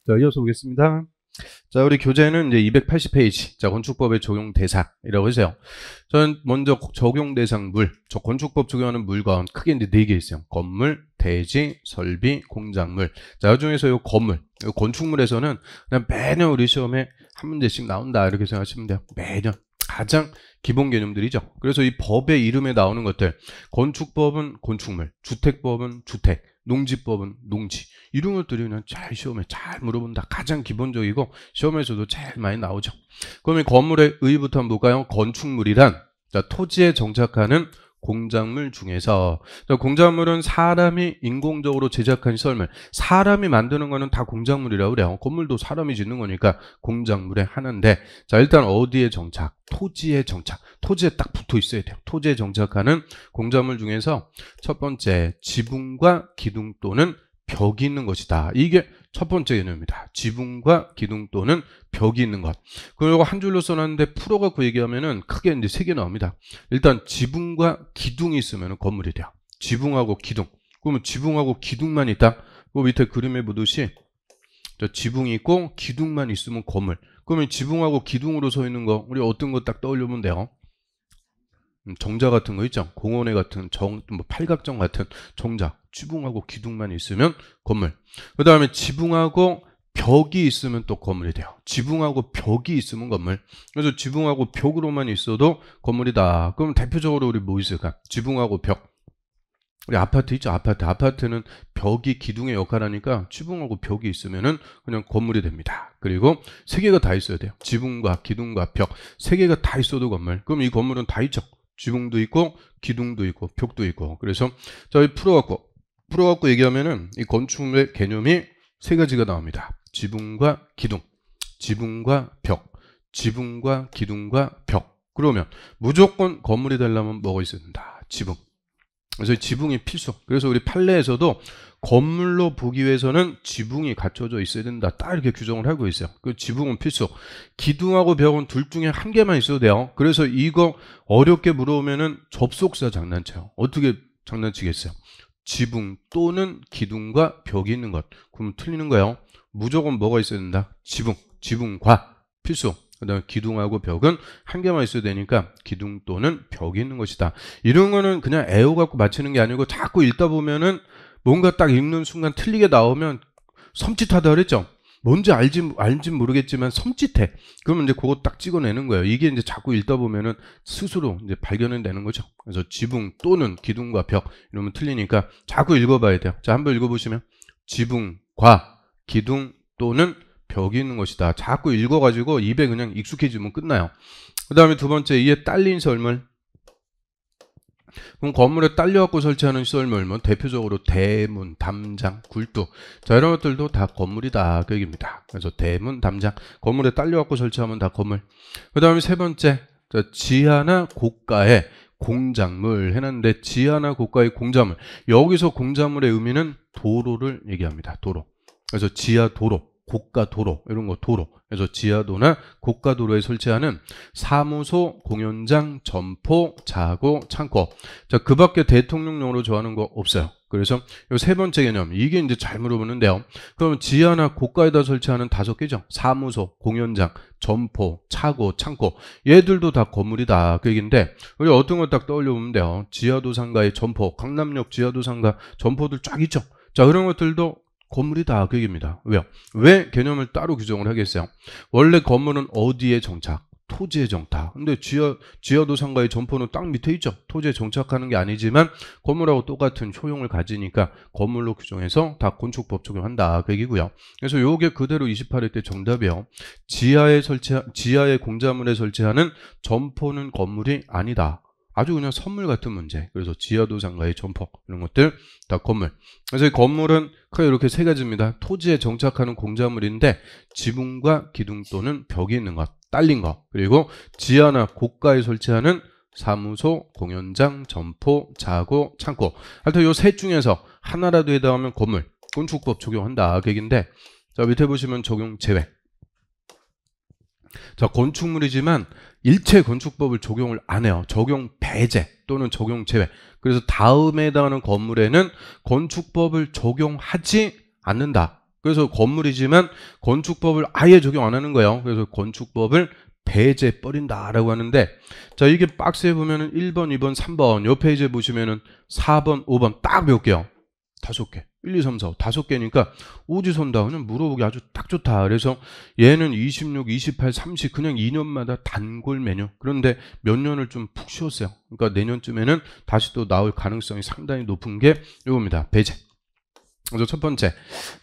자, 이어서 보겠습니다. 자, 우리 교재는 이제 280페이지. 자, 건축법의 적용 대상이라고 해서요. 저는 먼저 적용 대상 물. 저 건축법 적용하는 물건 크게 이제 4개 있어요. 건물, 대지, 설비, 공작물. 자, 그 중에서 요 건물, 요 건축물에서는 그냥 매년 우리 시험에 한 문제씩 나온다. 이렇게 생각하시면 돼요. 매년. 가장 기본 개념들이죠. 그래서 이 법의 이름에 나오는 것들, 건축법은 건축물, 주택법은 주택, 농지법은 농지, 이런 것들이 그냥 잘 시험에 잘 물어본다. 가장 기본적이고 시험에서도 제일 많이 나오죠. 그러면 건물의 의의부터 한번 볼까요? 건축물이란, 자, 토지에 정착하는 공작물 중에서, 자, 공작물은 사람이 인공적으로 제작한 시설물, 사람이 만드는 거는 다 공작물이라고 그래요. 건물도 사람이 짓는 거니까 공작물의 하나인데, 자, 일단 어디에 정착? 토지에 정착. 토지에 딱 붙어 있어야 돼요. 토지에 정착하는 공작물 중에서 첫 번째, 지붕과 기둥 또는 벽이 있는 것이다. 이게 첫 번째 개념입니다. 지붕과 기둥 또는 벽이 있는 것. 그리고 한 줄로 써놨는데 풀어갖고 얘기하면은 크게 이제 3개 나옵니다. 일단 지붕과 기둥이 있으면 건물이 돼요. 지붕하고 기둥. 그러면 지붕하고 기둥만 있다. 그 밑에 그림에 보듯이 지붕이 있고 기둥만 있으면 건물. 그러면 지붕하고 기둥으로 서 있는 거 우리 어떤 거 딱 떠올리면 돼요. 정자 같은 거 있죠. 공원에 같은 뭐 팔각정 같은 정자. 지붕하고 기둥만 있으면 건물. 그 다음에 지붕하고 벽이 있으면 또 건물이 돼요. 지붕하고 벽이 있으면 건물. 그래서 지붕하고 벽으로만 있어도 건물이다. 그럼 대표적으로 우리 뭐 있을까? 지붕하고 벽. 우리 아파트 있죠. 아파트는 벽이 기둥의 역할을 하니까 지붕하고 벽이 있으면은 그냥 건물이 됩니다. 그리고 3개가 다 있어야 돼요. 지붕과 기둥과 벽 3개가 다 있어도 건물. 그럼 이 건물은 다 있죠. 지붕도 있고 기둥도 있고 벽도 있고. 그래서 저희 풀어갖고 얘기하면은 이 건축물의 개념이 3가지가 나옵니다. 지붕과 기둥, 지붕과 벽, 지붕과 기둥과 벽. 그러면 무조건 건물이 되려면 뭐가 있어야 된다? 지붕. 그래서 지붕이 필수. 그래서 우리 판례에서도 건물로 보기 위해서는 지붕이 갖춰져 있어야 된다. 딱 이렇게 규정을 하고 있어요. 그 지붕은 필수. 기둥하고 벽은 둘 중에 한 개만 있어도 돼요. 그래서 이거 어렵게 물어보면은 접속사 장난쳐요. 어떻게 장난치겠어요? 지붕 또는 기둥과 벽이 있는 것. 그러면 틀리는 거예요. 무조건 뭐가 있어야 된다? 지붕. 지붕과 필수. 그 다음에 기둥하고 벽은 한 개만 있어야 되니까 기둥 또는 벽이 있는 것이다. 이런 거는 그냥 애호갖고 맞히는 게 아니고 자꾸 읽다 보면은 뭔가 딱 읽는 순간 틀리게 나오면 섬찟하다 그랬죠? 뭔지 알진 모르겠지만 섬찟해. 그러면 이제 그거 딱 찍어내는 거예요. 이게 이제 자꾸 읽다 보면은 스스로 이제 발견해내는 거죠. 그래서 지붕 또는 기둥과 벽 이러면 틀리니까 자꾸 읽어봐야 돼요. 자, 한번 읽어보시면 지붕과 기둥 또는 벽이 있는 것이다. 자꾸 읽어가지고 입에 그냥 익숙해지면 끝나요. 그 다음에 두 번째, 이에 딸린 시설물. 그럼 건물에 딸려갖고 설치하는 시설물, 뭐 대표적으로 대문, 담장, 굴뚝. 자, 이런 것들도 다 건물이다. 그 얘기입니다. 그래서 대문, 담장, 건물에 딸려갖고 설치하면 다 건물. 그 다음에 세 번째, 지하나 고가의 공작물 해놨는데, 지하나 고가의 공작물. 여기서 공작물의 의미는 도로를 얘기합니다. 도로. 그래서 지하 도로. 고가 도로 이런 거 도로. 그래서 지하도나 고가 도로에 설치하는 사무소, 공연장, 점포, 자고, 창고. 자, 그 밖에 대통령령으로 정하는 거 없어요. 그래서 이 세 번째 개념, 이게 이제 잘 물어보는데요. 그럼 지하나 고가에다 설치하는 5개죠. 사무소, 공연장, 점포, 차고, 창고. 얘들도 다 건물이다. 그 얘기인데 우리 어떤 거 딱 떠올려 보면 돼요. 지하도 상가의 점포, 강남역 지하도 상가 점포들 쫙 있죠. 자, 그런 것들도 건물이다. 그 얘기입니다. 왜요? 왜 개념을 따로 규정을 하겠어요? 원래 건물은 어디에 정착? 토지에 정착. 근데 지하도 상가의 점포는 땅 밑에 있죠. 토지에 정착하는 게 아니지만 건물하고 똑같은 효용을 가지니까 건물로 규정해서 다 건축법 적용한다. 그 얘기고요. 그래서 요게 그대로 28회 때 정답이요. 지하의 공작물에 설치하는 점포는 건물이 아니다. 아주 그냥 선물 같은 문제. 그래서 지하도 상가의 점포 이런 것들 다 건물. 그래서 이 건물은 크게 이렇게 3가지입니다. 토지에 정착하는 공작물인데 지붕과 기둥 또는 벽이 있는 것, 딸린 것. 그리고 지하나 고가에 설치하는 사무소, 공연장, 점포, 자고, 창고. 하여튼 요 셋 중에서 하나라도 해당하면 건물, 건축법 적용한다. 그 얘기인데, 자, 밑에 보시면 적용 제외. 자, 건축물이지만 일체 건축법을 적용을 안 해요. 적용 배제 또는 적용 제외. 그래서 다음에 해당하는 건물에는 건축법을 적용하지 않는다. 그래서 건물이지만 건축법을 아예 적용 안 하는 거예요. 그래서 건축법을 배제해 버린다라고 하는데, 자, 이게 박스에 보면은 1번, 2번, 3번, 옆 페이지에 보시면은 4번, 5번 딱 몇 개요? 5개. 1, 2, 3, 4, 5. 5개니까 오지선다. 그냥 물어보기 아주 딱 좋다. 그래서 얘는 26, 28, 30 그냥 2년마다 단골 메뉴. 그런데 몇 년을 좀 푹 쉬었어요. 그러니까 내년쯤에는 다시 또 나올 가능성이 상당히 높은 게 이겁니다. 배제. 그래서 첫 번째,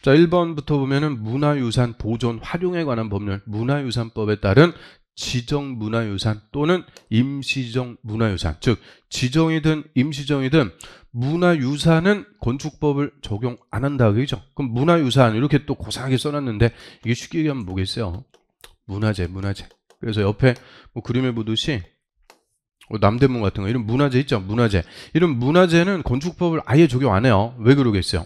자, 1번부터 보면은 문화유산 보존 활용에 관한 법률, 문화유산법에 따른 지정문화유산 또는 임시정 문화유산, 즉 지정이든 임시정이든 문화유산은 건축법을 적용 안 한다, 그죠? 그럼 문화유산 이렇게 또 고상하게 써놨는데 이게 쉽게 얘기하면 뭐겠어요? 문화재. 그래서 옆에 뭐 그림에 보듯이 남대문 같은 거 이런 문화재 있죠? 문화재. 이런 문화재는 건축법을 아예 적용 안 해요. 왜 그러겠어요?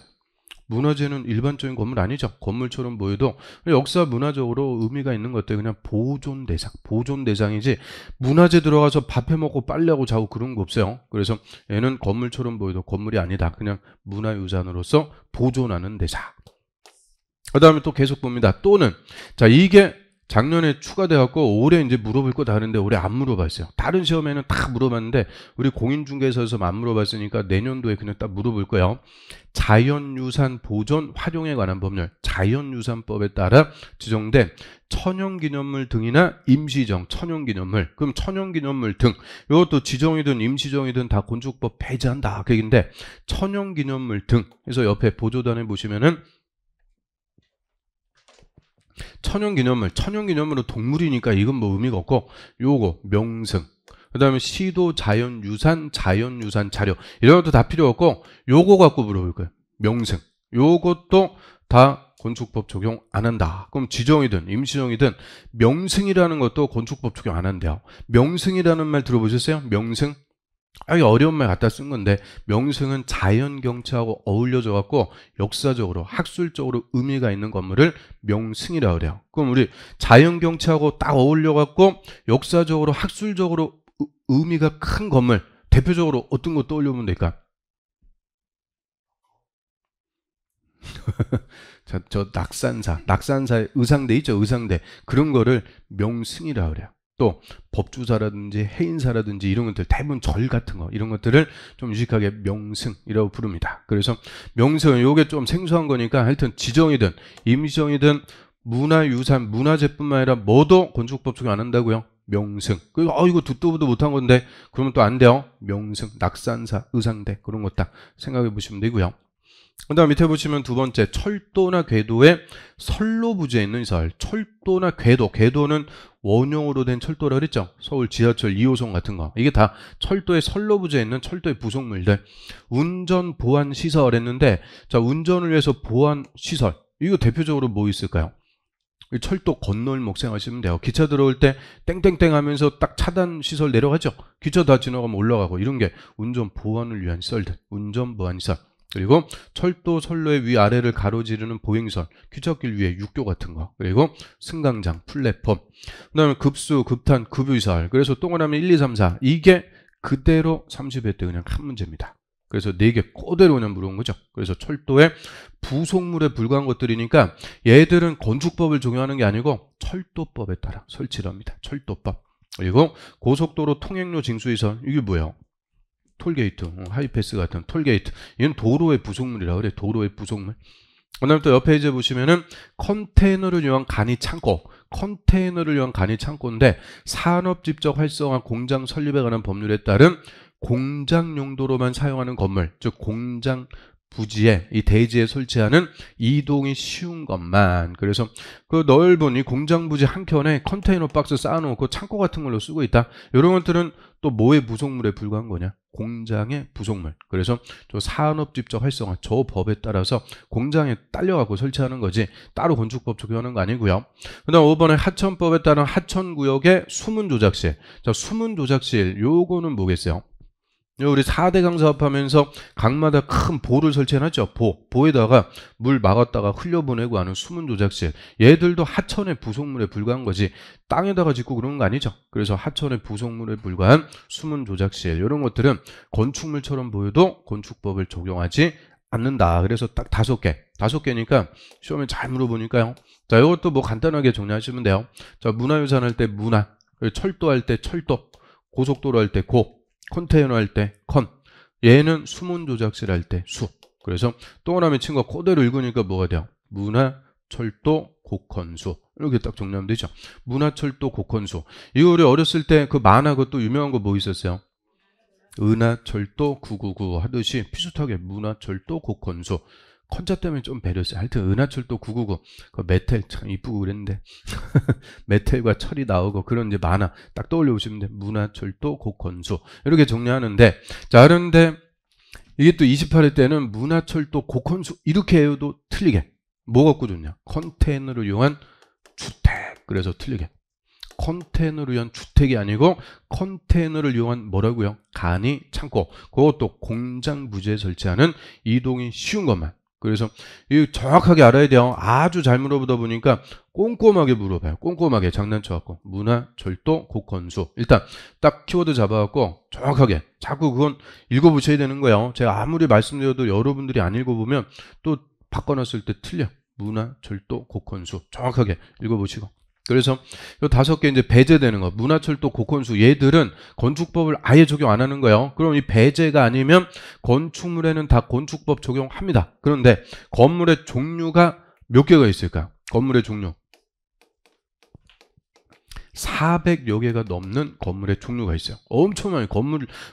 문화재는 일반적인 건물 아니죠. 건물처럼 보여도 역사 문화적으로 의미가 있는 것들 그냥 보존 대상이지 문화재 들어가서 밥 해먹고 빨래하고 자고 그런 거 없어요. 그래서 얘는 건물처럼 보여도 건물이 아니다. 그냥 문화유산으로서 보존하는 대상. 그 다음에 또 계속 봅니다. 또는, 자, 이게 작년에 추가돼갖고 올해 이제 물어볼 거 다른데 올해 안 물어봤어요. 다른 시험에는 다 물어봤는데 우리 공인중개사에서 안 물어봤으니까 내년도에 그냥 딱 물어볼 거예요. 자연유산 보존 활용에 관한 법률, 자연유산법에 따라 지정된 천연기념물 등이나 임시정, 천연기념물. 그럼 천연기념물 등 이것도 지정이든 임시정이든 다 건축법 배제한다 그 얘기인데, 천연기념물 등 해서 옆에 보조단에 보시면은 천연기념물은 동물이니까 이건 뭐 의미가 없고, 요거 명승, 그 다음에 시도 자연유산 자료 이런 것도 다 필요 없고 요거 갖고 물어볼 거예요. 명승. 요것도 다 건축법 적용 안 한다. 그럼 지정이든 임시정이든 명승이라는 것도 건축법 적용 안 한대요. 명승이라는 말 들어보셨어요? 명승? 아주 어려운 말 갖다 쓴 건데, 명승은 자연 경치하고 어울려져 갖고 역사적으로 학술적으로 의미가 있는 건물을 명승이라고 그래요. 그럼 우리 자연 경치하고 딱 어울려 갖고 역사적으로 학술적으로 의미가 큰 건물 대표적으로 어떤 거 떠올려보면 될까? 자, 저 낙산사의 의상대 있죠? 의상대. 그런 거를 명승이라고 그래요. 또 법주사라든지 해인사라든지 이런 것들, 대부분 절 같은 거 이런 것들을 좀 유식하게 명승이라고 부릅니다. 그래서 명승은 요게 좀 생소한 거니까 하여튼 지정이든 임시정이든 문화유산, 문화재뿐만 아니라 뭐도 건축법 적용 안 한다고요? 명승. 이거 듣도 보도 못한 건데 그러면 또 안 돼요. 명승, 낙산사, 의상대 그런 거 딱 생각해 보시면 되고요. 그 다음 밑에 보시면 두 번째, 철도나 궤도에 선로부지에 있는 시설. 철도나 궤도는 원형으로 된 철도라 그랬죠. 서울 지하철 2호선 같은 거. 이게 다 철도의 선로부지에 있는 철도의 부속물들. 운전 보안 시설 했는데, 자, 운전을 위해서 보안 시설. 이거 대표적으로 뭐 있을까요? 철도 건널목 생각하시면 돼요. 기차 들어올 때 땡땡땡 하면서 딱 차단 시설 내려가죠. 기차 다 지나가면 올라가고 이런 게 운전 보안을 위한 시설들. 운전 보안 시설. 그리고 철도 선로의 위아래를 가로지르는 보행선, 기찻길 위에 육교 같은 거, 그리고 승강장, 플랫폼, 그 다음에 급수, 급탄, 급유시설. 그래서 동그라미 1, 2, 3, 4 이게 그대로 30회 때 그냥 한 문제입니다. 그래서 4개 그대로 그냥 물어본 거죠. 그래서 철도의 부속물에 불과한 것들이니까 얘들은 건축법을 적용하는 게 아니고 철도법에 따라 설치를 합니다. 철도법. 그리고 고속도로 통행료 징수시설, 이게 뭐예요? 톨게이트, 하이패스 같은 톨게이트. 이건 도로의 부속물이라고 그래. 도로의 부속물. 그 다음에 또 옆에 이제 보시면은 컨테이너를 위한 간이 창고. 컨테이너를 위한 간이 창고인데 산업집적 활성화 공장 설립에 관한 법률에 따른 공장 용도로만 사용하는 건물, 즉 공장 부지에 이 대지에 설치하는 이동이 쉬운 것만. 그래서 그 넓은 이 공장 부지 한켠에 컨테이너 박스 쌓아놓고 창고 같은 걸로 쓰고 있다. 이런 것들은 또 뭐의 부속물에 불과한 거냐? 공장의 부속물. 그래서 저 산업집적 활성화 저 법에 따라서 공장에 딸려갖고 설치하는 거지 따로 건축법 적용하는 거 아니고요. 그 다음 5번에 하천법에 따른 하천구역의 수문조작실. 자, 수문조작실 요거는 뭐겠어요? 우리 4대 강 사업하면서 강마다 큰 보를 설치해놨죠. 보에다가 물 막았다가 흘려보내고 하는 수문조작실. 얘들도 하천의 부속물에 불과한 거지 땅에다가 짓고 그러는 거 아니죠. 그래서 하천의 부속물에 불과한 수문조작실 이런 것들은 건축물처럼 보여도 건축법을 적용하지 않는다. 그래서 딱 5개. 5개니까 시험에 잘 물어보니까요. 자, 이것도 뭐 간단하게 정리하시면 돼요. 자, 문화유산 할 때 문화, 철도 할 때 철도, 고속도로 할 때 고, 컨테이너 할 때 컨. 얘는 수문 조작실 할 때 수. 그래서 동그라미 친 거 그대로 읽으니까 뭐가 돼요? 문화, 철도, 고컨수. 이렇게 딱 정리하면 되죠. 문화, 철도, 고컨수. 이거 우리 어렸을 때 그 만화 그것도 유명한 거 뭐 있었어요? 은하철도 999 하듯이 비슷하게 문화철도 고컨수. 컨자 때문에 좀 배렸어요. 하여튼 은하철도 999 그 메텔 참 이쁘고 그랬는데 메텔과 철이 나오고 그런 이제 만화 딱 떠올려 오시면 돼. 문화철도 고컨수 이렇게 정리하는데, 자 그런데 이게 또 28회 때는 문화철도 고컨수 이렇게 해도 틀리게 뭐가 꾸준냐? 컨테이너를 이용한 주택. 그래서 틀리게 컨테이너를 위한 주택이 아니고 컨테이너를 이용한 뭐라고요? 간이 창고. 그것도 공장 부지에 설치하는 이동이 쉬운 것만. 그래서 이 정확하게 알아야 돼요. 아주 잘 물어보다 보니까 꼼꼼하게 물어봐요. 꼼꼼하게 장난쳐갖고 문화, 철도, 고컨수. 일단 딱 키워드 잡아갖고 정확하게 자꾸 그건 읽어보셔야 되는 거예요. 제가 아무리 말씀드려도 여러분들이 안 읽어보면 또 바꿔놨을 때 틀려. 문화, 철도, 고컨수 정확하게 읽어보시고. 그래서 이 5개 이제 배제되는 거, 문화철도, 고컨수 얘들은 건축법을 아예 적용 안 하는 거예요. 그럼 이 배제가 아니면 건축물에는 다 건축법 적용합니다. 그런데 건물의 종류가 몇 개가 있을까요? 건물의 종류 400여 개가 넘는 건물의 종류가 있어요. 엄청나게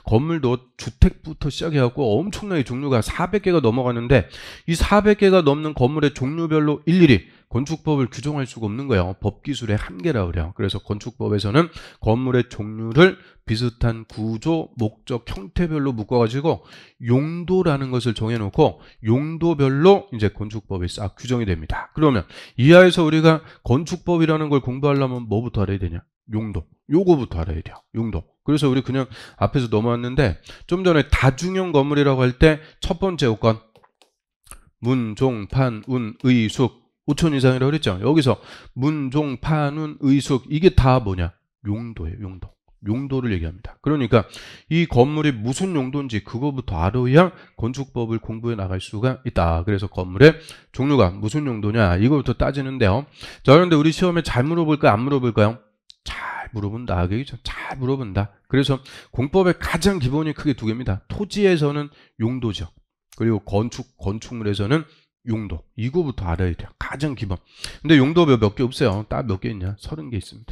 건물도 주택부터 시작해갖고 엄청나게 종류가 400개가 넘어가는데, 이 400개가 넘는 건물의 종류별로 일일이 건축법을 규정할 수가 없는 거예요. 법기술의 한계라고 그래요. 그래서 건축법에서는 건물의 종류를 비슷한 구조, 목적, 형태별로 묶어가지고 용도라는 것을 정해놓고 용도별로 이제 건축법이 싹 규정이 됩니다. 그러면 이하에서 우리가 건축법이라는 걸 공부하려면 뭐부터 알아야 되냐? 용도. 요거부터 알아야 돼요. 용도. 그래서 우리 그냥 앞에서 넘어왔는데, 좀 전에 다중형 건물이라고 할 때 첫 번째 요건 문, 종, 판, 운, 의, 숲 5천 이상이라고 그랬죠. 여기서 문, 종, 판, 운, 의, 숲 이게 다 뭐냐? 용도예요. 용도. 용도를 얘기합니다. 그러니까 이 건물이 무슨 용도인지 그거부터 알아야 건축법을 공부해 나갈 수가 있다. 그래서 건물의 종류가 무슨 용도냐 이거부터 따지는데요. 자, 그런데 우리 시험에 잘 물어볼까요? 안 물어볼까요? 잘 물어본다. 그죠? 잘 물어본다. 그래서 공법의 가장 기본이 크게 2개입니다. 토지에서는 용도죠. 그리고 건축물에서는 용도. 이거부터 알아야 돼요. 가장 기본. 근데 용도 몇 개 없어요. 딱 몇 개 있냐? 30개 있습니다.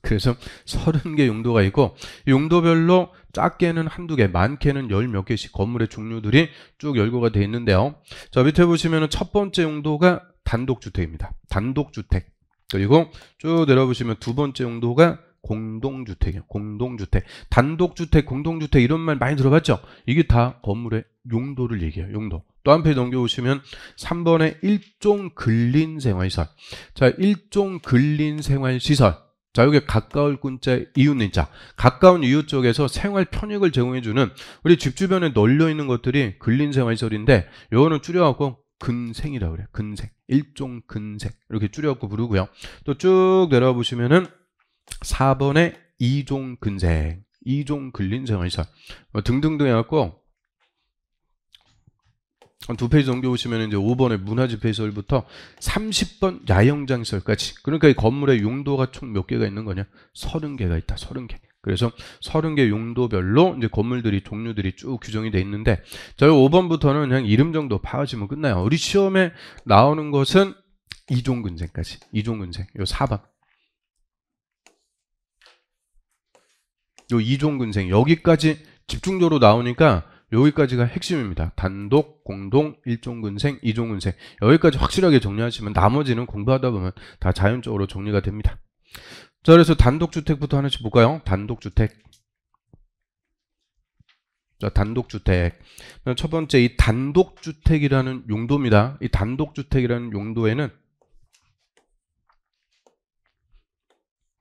그래서 30개 용도가 있고, 용도별로 작게는 한두 개, 많게는 10몇 개씩 건물의 종류들이 쭉 열거가 되어 있는데요. 자, 밑에 보시면은 첫 번째 용도가 단독주택입니다. 단독주택. 그리고 쭉 내려보시면 두 번째 용도가 공동주택이에요. 공동주택. 단독주택, 공동주택 이런 말 많이 들어봤죠? 이게 다 건물의 용도를 얘기해요. 용도. 또 한 페이지 넘겨보시면 3번에 일종 근린생활시설. 자, 일종 근린생활시설. 자, 여기 가까울 군자 이웃인자. 가까운 이웃 쪽에서 생활 편익을 제공해주는 우리 집 주변에 널려 있는 것들이 근린생활시설인데, 요거는 줄여갖고 근생이라고 그래요. 근생. 일종 근생. 이렇게 줄여갖고 부르고요. 또 쭉 내려와 보시면은 4번에 이종 근생. 이종 근린생활시설. 등등등 해갖고 한 2페이지 넘겨보시면 이제 5번의 문화집회시설부터 30번 야영장시설까지. 그러니까 이 건물의 용도가 총 몇 개가 있는 거냐? 30개가 있다. 30개. 그래서 30개 용도별로 이제 건물들이 종류들이 쭉 규정이 돼 있는데, 저희 5번부터는 그냥 이름 정도 파악하시면 끝나요. 우리 시험에 나오는 것은 이종근생까지. 이종근생. 요 4번. 요 이종근생 여기까지 집중적으로 나오니까 여기까지가 핵심입니다. 단독, 공동, 일종근생, 이종근생. 여기까지 확실하게 정리하시면 나머지는 공부하다 보면 다 자연적으로 정리가 됩니다. 자, 그래서 단독주택부터 하나씩 볼까요? 단독주택. 자, 단독주택. 첫 번째 이 단독주택이라는 용도입니다. 이 단독주택이라는 용도에는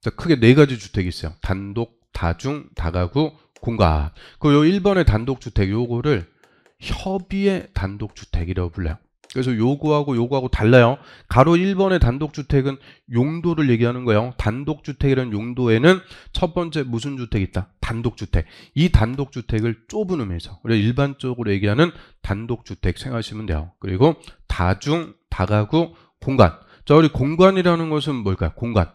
자, 크게 4가지 주택이 있어요. 단독, 다중, 다가구, 공가. 그 요 1번의 단독주택 요거를 협의의 단독주택이라고 불러요. 그래서 요거하고 달라요. 가로 1번의 단독주택은 용도를 얘기하는 거예요. 단독주택이라는 용도에는 첫 번째 무슨 주택이 있다? 단독주택. 이 단독주택을 좁은 의미에서 우리가 일반적으로 얘기하는 단독주택 생각하시면 돼요. 그리고 다중, 다가구, 공간. 자, 우리 공간이라는 것은 뭘까요? 공간.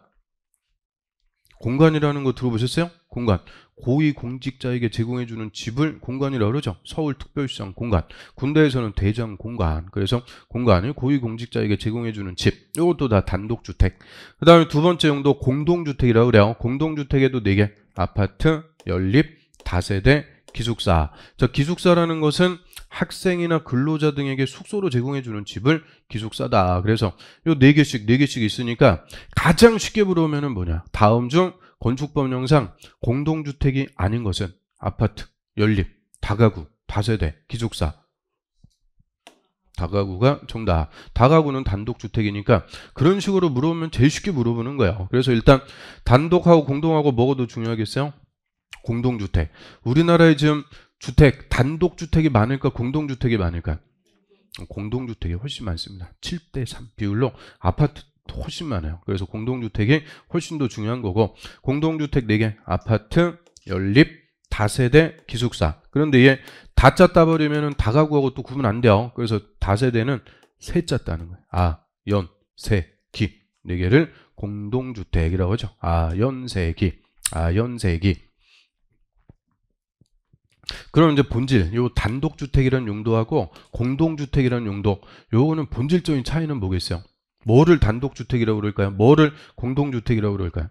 공간이라는 거 들어보셨어요? 공간. 고위공직자에게 제공해주는 집을 공간이라고 그러죠. 서울특별시장 공간. 군대에서는 대장 공간. 그래서 공간을 고위공직자에게 제공해주는 집. 이것도 다 단독주택. 그 다음에 두 번째 용도 공동주택이라고 그래요. 공동주택에도 4개. 아파트, 연립, 다세대, 기숙사. 자, 기숙사라는 것은 학생이나 근로자 등에게 숙소로 제공해주는 집을 기숙사다. 그래서 요 4개씩 있으니까 가장 쉽게 물어보면은 뭐냐? 다음 중 건축법령상 공동주택이 아닌 것은 아파트, 연립, 다가구, 다세대, 기숙사. 다가구가 정답. 다가구는 단독주택이니까 그런 식으로 물어보면 제일 쉽게 물어보는 거예요. 그래서 일단 단독하고 공동하고 뭐가 더 중요하겠어요? 공동주택. 우리나라에 지금 주택, 단독주택이 많을까 공동주택이 많을까? 공동주택이 훨씬 많습니다. 7대3 비율로 아파트 훨씬 많아요. 그래서 공동주택이 훨씬 더 중요한 거고 공동주택 4개, 아파트, 연립, 다세대, 기숙사. 그런데 얘 다자 따버리면 다가구하고 또 구분 안 돼요. 그래서 다세대는 세자 따는 거예요. 아, 연, 세, 기. 4개를 공동주택이라고 하죠. 아, 연, 세, 기. 아, 연, 세, 기. 그럼 이제 본질, 요 단독주택이라는 용도하고 공동주택이라는 용도, 요거는 본질적인 차이는 뭐겠어요? 뭐를 단독주택이라고 그럴까요? 뭐를 공동주택이라고 그럴까요?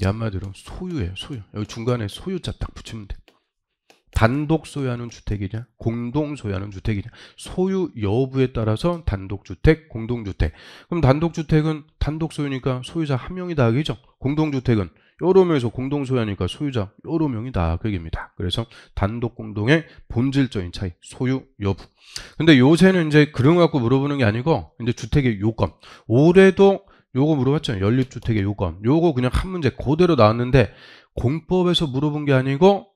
한마디로 소유예요. 소유. 여기 중간에 소유자 딱 붙이면 돼. 단독 소유하는 주택이냐 공동 소유하는 주택이냐 소유 여부에 따라서 단독주택, 공동주택. 그럼 단독주택은 단독 소유니까 소유자 한 명이다. 그죠? 공동주택은 여러 명에서 공동 소유하니까 소유자 여러 명이다. 그 얘기입니다. 그래서 단독 공동의 본질적인 차이, 소유 여부. 근데 요새는 이제 그런 거 갖고 물어보는 게 아니고 이제 주택의 요건. 올해도 요거 물어봤잖아요. 연립주택의 요건. 요거 그냥 한 문제 그대로 나왔는데 공법에서 물어본 게 아니고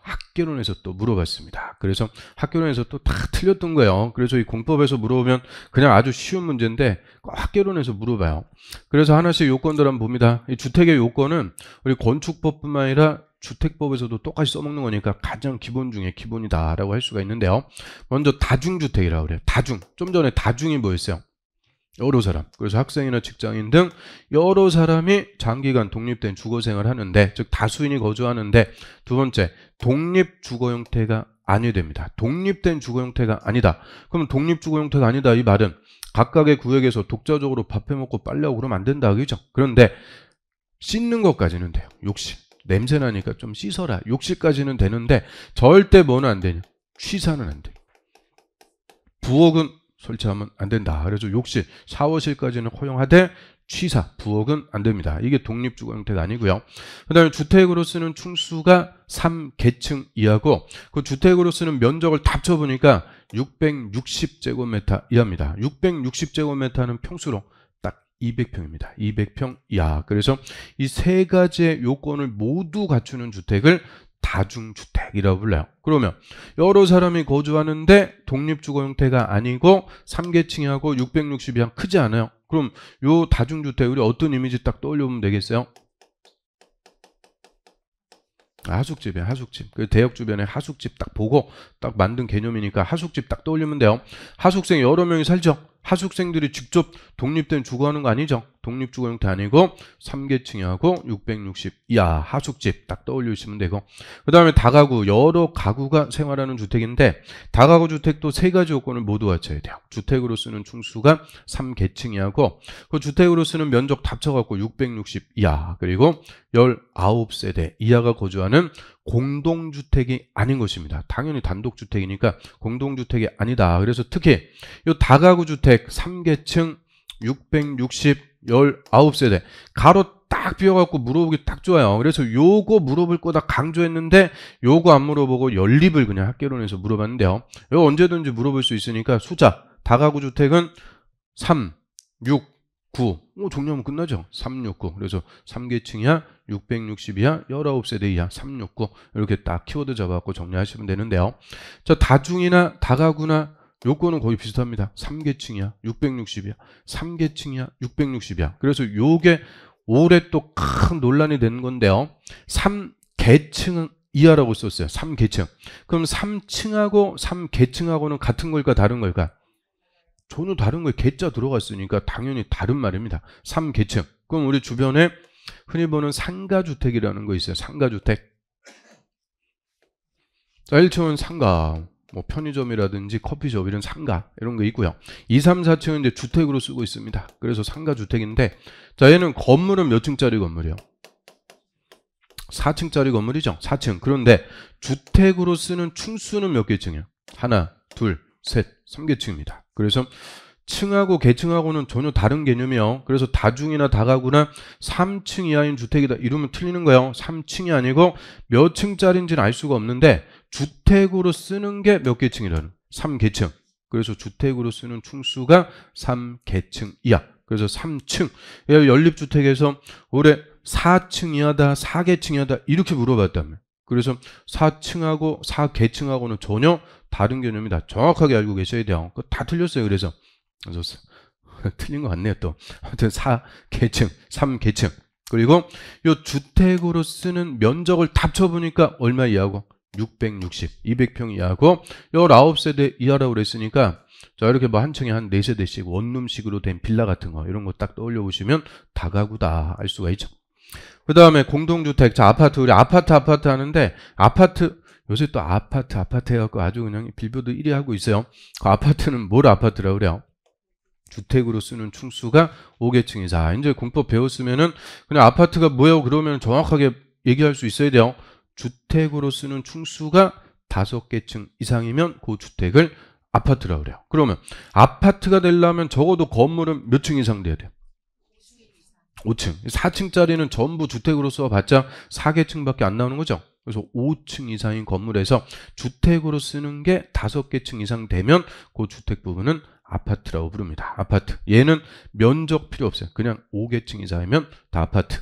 학개론에서 또 물어봤습니다. 그래서 학개론에서 또 다 틀렸던 거예요. 그래서 이 공법에서 물어보면 그냥 아주 쉬운 문제인데 학개론에서 물어봐요. 그래서 하나씩 요건들 한번 봅니다. 이 주택의 요건은 우리 건축법뿐만 아니라 주택법에서도 똑같이 써먹는 거니까 가장 기본 중에 기본이다라고 할 수가 있는데요. 먼저 다중주택이라고 그래요. 다중. 좀 전에 다중이 뭐였어요? 여러 사람. 그래서 학생이나 직장인 등 여러 사람이 장기간 독립된 주거생활을 하는데, 즉 다수인이 거주하는데, 두 번째, 독립주거 형태가 아니 됩니다. 독립된 주거 형태가 아니다. 그럼 독립주거 형태가 아니다 이 말은 각각의 구역에서 독자적으로 밥 해먹고 빨래하고 그러면 안 된다. 그죠? 그런데 씻는 것까지는 돼요. 욕실. 냄새 나니까 좀 씻어라. 욕실까지는 되는데 절대 뭐는 안 되냐? 취사는 안 돼. 부엌은 설치하면 안 된다. 그래서 욕실, 샤워실까지는 허용하되 취사, 부엌은 안 됩니다. 이게 독립주거 형태가 아니고요. 그 다음에 주택으로 쓰는 충수가 3계층 이하고 그 주택으로 쓰는 면적을 다 합쳐보니까 660제곱미터 이하입니다. 660제곱미터는 평수로 딱 200평입니다. 200평 이하. 그래서 이 세 가지의 요건을 모두 갖추는 주택을 다중주택이라고 불러요. 그러면 여러 사람이 거주하는데 독립주거 형태가 아니고 3계층이하고 660이 한 크지 않아요. 그럼 요 다중주택 우리 어떤 이미지 딱 떠올려보면 되겠어요? 하숙집이에요. 하숙집. 그 대역 주변에 하숙집 딱 보고 딱 만든 개념이니까 하숙집 딱 떠올리면 돼요. 하숙생 여러 명이 살죠. 하숙생들이 직접 독립된 주거하는 거 아니죠. 독립주거 형태 아니고 3계층이하고 660 이하 하숙집 딱 떠올리시면 되고, 그 다음에 다가구, 여러 가구가 생활하는 주택인데 다가구 주택도 세 가지 요건을 모두 갖춰야 돼요. 주택으로 쓰는 충수가 3계층이하고 그 주택으로 쓰는 면적 다 합쳐갖고 660 이하, 그리고 19세대 이하가 거주하는 공동주택이 아닌 것입니다. 당연히 단독주택이니까 공동주택이 아니다. 그래서 특히 이 다가구 주택 3계층 660 19세대 가로 딱 비워갖고 물어보기 딱 좋아요. 그래서 요거 물어볼 거다 강조했는데 요거 안 물어보고 연립을 그냥 학개론에서 물어봤는데요. 요거 언제든지 물어볼 수 있으니까 숫자 다가구 주택은 3, 6, 9. 정리하면 끝나죠. 369. 그래서 3계층 이하, 660 이하, 19세대 이하, 369. 이렇게 딱 키워드 잡아갖고 정리하시면 되는데요. 자, 다중이나 다가구나 요거는 거의 비슷합니다. 3계층 이하, 660 이하, 3계층 이하, 660 이하. 그래서 요게 올해 또 큰 논란이 되는 건데요. 3계층 이하라고 썼어요. 3계층. 그럼 3층하고 3계층하고는 같은 걸까 다른 걸까? 전혀 다른 거에 계자 들어갔으니까 당연히 다른 말입니다. 3계층. 그럼 우리 주변에 흔히 보는 상가주택이라는 거 있어요. 상가주택. 자, 1층은 상가. 뭐 편의점이라든지 커피숍 이런 상가 이런 거 있고요. 2, 3, 4층은 이제 주택으로 쓰고 있습니다. 그래서 상가주택인데 자, 얘는 건물은 몇 층짜리 건물이요? 4층짜리 건물이죠. 4층. 그런데 주택으로 쓰는 층수는 몇 개층이에요? 하나, 둘, 셋, 3계층입니다. 그래서 층하고 계층하고는 전혀 다른 개념이요. 그래서 다중이나 다가구나 3층 이하인 주택이다 이러면 틀리는 거예요. 3층이 아니고 몇 층짜리인지는 알 수가 없는데 주택으로 쓰는 게 몇 계층이라는 3계층. 그래서 주택으로 쓰는 층수가 3계층 이하. 그래서 3층. 연립주택에서 올해 4층 이하다, 4계층 이하다 이렇게 물어봤다며. 그래서 4층하고 4계층하고는 전혀 다른 개념이다. 정확하게 알고 계셔야 돼요. 그거 다 틀렸어요. 그래서 틀린 것 같네요. 또 아무튼 4계층, 3계층. 그리고 이 주택으로 쓰는 면적을 다 합쳐보니까 얼마 이하고? 660, 200평 이하고 19세대 이하라고 그랬으니까 자, 이렇게 뭐 한 층에 한 4세대씩 원룸식으로 된 빌라 같은 거 이런 거 딱 떠올려 보시면 다가구다 알 수가 있죠. 그 다음에 공동주택. 자, 아파트. 우리 아파트 하는데 아파트 요새 또 아파트 해갖고 아주 그냥 빌보드 1위 하고 있어요. 그 아파트는 뭘 아파트라고 그래요? 주택으로 쓰는 층수가 5계층 이상. 이제 공법 배웠으면은 그냥 아파트가 뭐예요? 그러면 정확하게 얘기할 수 있어야 돼요. 주택으로 쓰는 층수가 5계층 이상이면 그 주택을 아파트라고 그래요. 그러면 아파트가 되려면 적어도 건물은 몇 층 이상 돼야 돼요? 5층. 4층짜리는 전부 주택으로 써봤자 4계층밖에 안 나오는 거죠. 그래서 5층 이상인 건물에서 주택으로 쓰는 게 5계층 이상 되면 그 주택 부분은 아파트라고 부릅니다. 아파트. 얘는 면적 필요 없어요. 그냥 5계층 이상이면 다 아파트.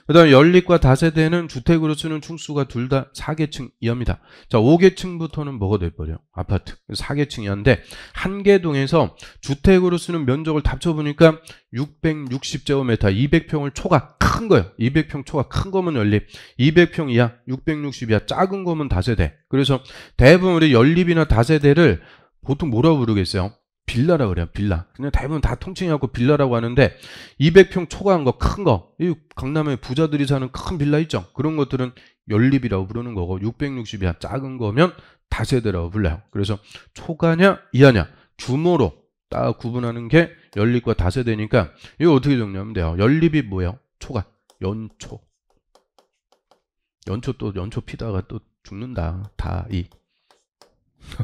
그 다음에 연립과 다세대는 주택으로 쓰는 층수가 둘 다 4계층 이하입니다. 자, 5계층부터는 뭐가 돼버려요? 아파트. 4계층 이하인데 한 개 동에서 주택으로 쓰는 면적을 다 합쳐보니까 660제곱미터 200평을 초과 큰 거예요. 200평 초과 큰 거면 연립, 200평 이하, 660 이하 작은 거면 다세대. 그래서 대부분 우리 연립이나 다세대를 보통 뭐라고 부르겠어요? 빌라라고 그래요. 빌라. 그냥 대부분 다 통칭해갖고 빌라라고 하는데 200평 초과한 거, 큰 거. 이 강남에 부자들이 사는 큰 빌라 있죠. 그런 것들은 연립이라고 부르는 거고 660이야 작은 거면 다세대라고 불러요. 그래서 초과냐 이하냐 규모로 딱 구분하는 게 연립과 다세대니까 이거 어떻게 정리하면 돼요? 연립이 뭐예요? 초과. 연초. 또 연초 피다가 또 죽는다. 다이.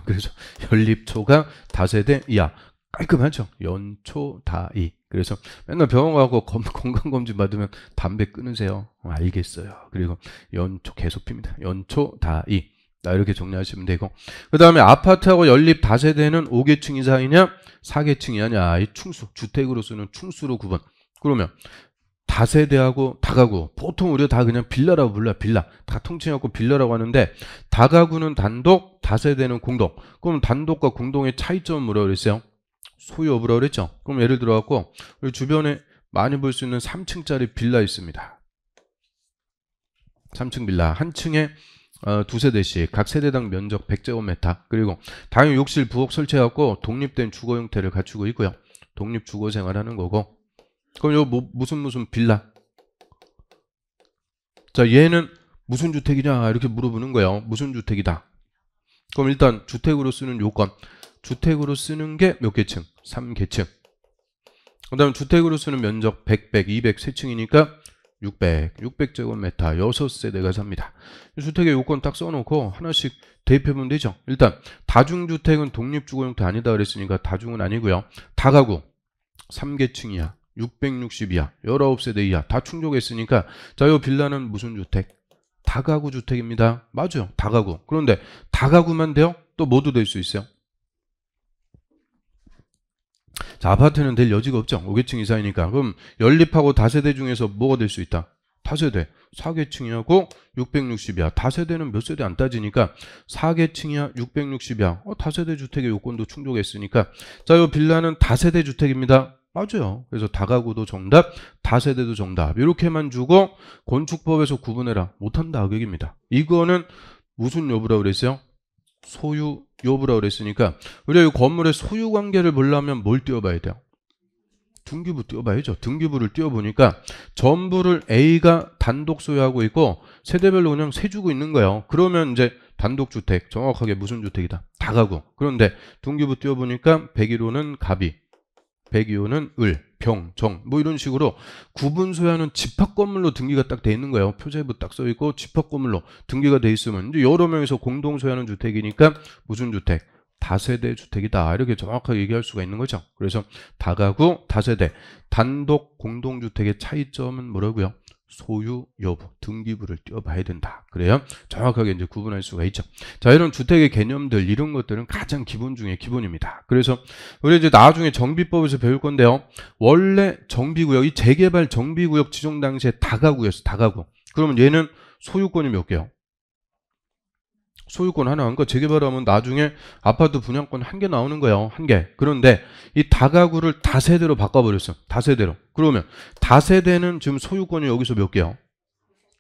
그래서 연립초가 다세대 이하. 깔끔하죠. 연초 다이. 그래서 맨날 병원 가고 건강검진 받으면 담배 끊으세요. 알겠어요. 그리고 연초 계속 핍니다. 연초 다이. 이렇게 정리하시면 되고, 그 다음에 아파트하고 연립 다세대는 5계층 이상이냐 4계층 이하냐 이 층수, 주택으로 쓰는 층수로 구분. 그러면 다세대하고 다가구, 보통 우리가 다 그냥 빌라라고 불러요. 빌라. 다 통칭하고 빌라라고 하는데 다가구는 단독, 다세대는 공동. 그럼 단독과 공동의 차이점은 뭐라고 그랬어요? 소유 여부라고 그랬죠. 그럼 예를 들어 갖고 우리 주변에 많이 볼 수 있는 3층짜리 빌라 있습니다. 3층 빌라. 한 층에 두 세대씩 각 세대당 면적 100제곱미터. 그리고 당연히 욕실, 부엌 설치해갖고 독립된 주거 형태를 갖추고 있고요. 독립 주거 생활하는 거고. 그럼 요 무슨 빌라? 자, 얘는 무슨 주택이냐 이렇게 물어보는 거예요. 무슨 주택이다. 그럼 일단 주택으로 쓰는 요건. 주택으로 쓰는 게 몇 계층? 3계층. 그 다음 주택으로 쓰는 면적 100, 200, 3층이니까 600제곱미터 6세대가 삽니다. 주택의 요건 딱 써놓고 하나씩 대입해보면 되죠. 일단 다중주택은 독립주거 형태 아니다 그랬으니까 다중은 아니고요. 다가구 3계층 이하 660 이하 19세대 이하 다 충족했으니까 자, 요 빌라는 무슨 주택? 다가구 주택입니다. 맞아요. 다가구. 그런데 다가구만 돼요? 또 뭐도 될 수 있어요? 자, 아파트는 될 여지가 없죠. 5계층 이상이니까. 그럼 연립하고 다세대 중에서 뭐가 될 수 있다? 다세대. 4계층이하고 660이야. 다세대는 몇 세대 안 따지니까 4계층이야 660이야. 다세대 주택의 요건도 충족했으니까. 자, 요 빌라는 다세대 주택입니다. 맞아요. 그래서 다가구도 정답, 다세대도 정답. 이렇게만 주고 건축법에서 구분해라. 못한다 하객입니다. 이거는 무슨 여부라고 그랬어요? 소유 여부라고 그랬으니까 우리가 이 건물의 소유 관계를 보려면 뭘 띄워봐야 돼요? 등기부 띄워봐야죠. 등기부를 띄워보니까 전부를 A가 단독 소유하고 있고 세대별로 그냥 세주고 있는 거예요. 그러면 이제 단독주택, 정확하게 무슨 주택이다? 다가구. 그런데 등기부 띄워보니까 101호는 갑이, 102호는 을, 병, 정 뭐 이런 식으로 구분 소유하는 집합건물로 등기가 딱 돼 있는 거예요. 표제부 딱 써 있고 집합건물로 등기가 돼 있으면 이제 여러 명이서 공동 소유하는 주택이니까 무슨 주택? 다세대 주택이다. 이렇게 정확하게 얘기할 수가 있는 거죠. 그래서 다가구, 다세대, 단독 공동주택의 차이점은 뭐라고요? 소유 여부, 등기부를 띄워봐야 된다. 그래야 정확하게 이제 구분할 수가 있죠. 자, 이런 주택의 개념들, 이런 것들은 가장 기본 중에 기본입니다. 그래서 우리 이제 나중에 정비법에서 배울 건데요. 원래 정비구역, 이 재개발 정비구역 지정 당시에 다가구였어, 다가구. 그러면 얘는 소유권이 몇 개요? 소유권 하나. 그러니까 재개발하면 나중에 아파트 분양권 1개 나오는 거예요. 1개. 그런데 이 다가구를 다세대로 바꿔버렸어. 다세대로. 그러면 다세대는 지금 소유권이 여기서 몇 개요?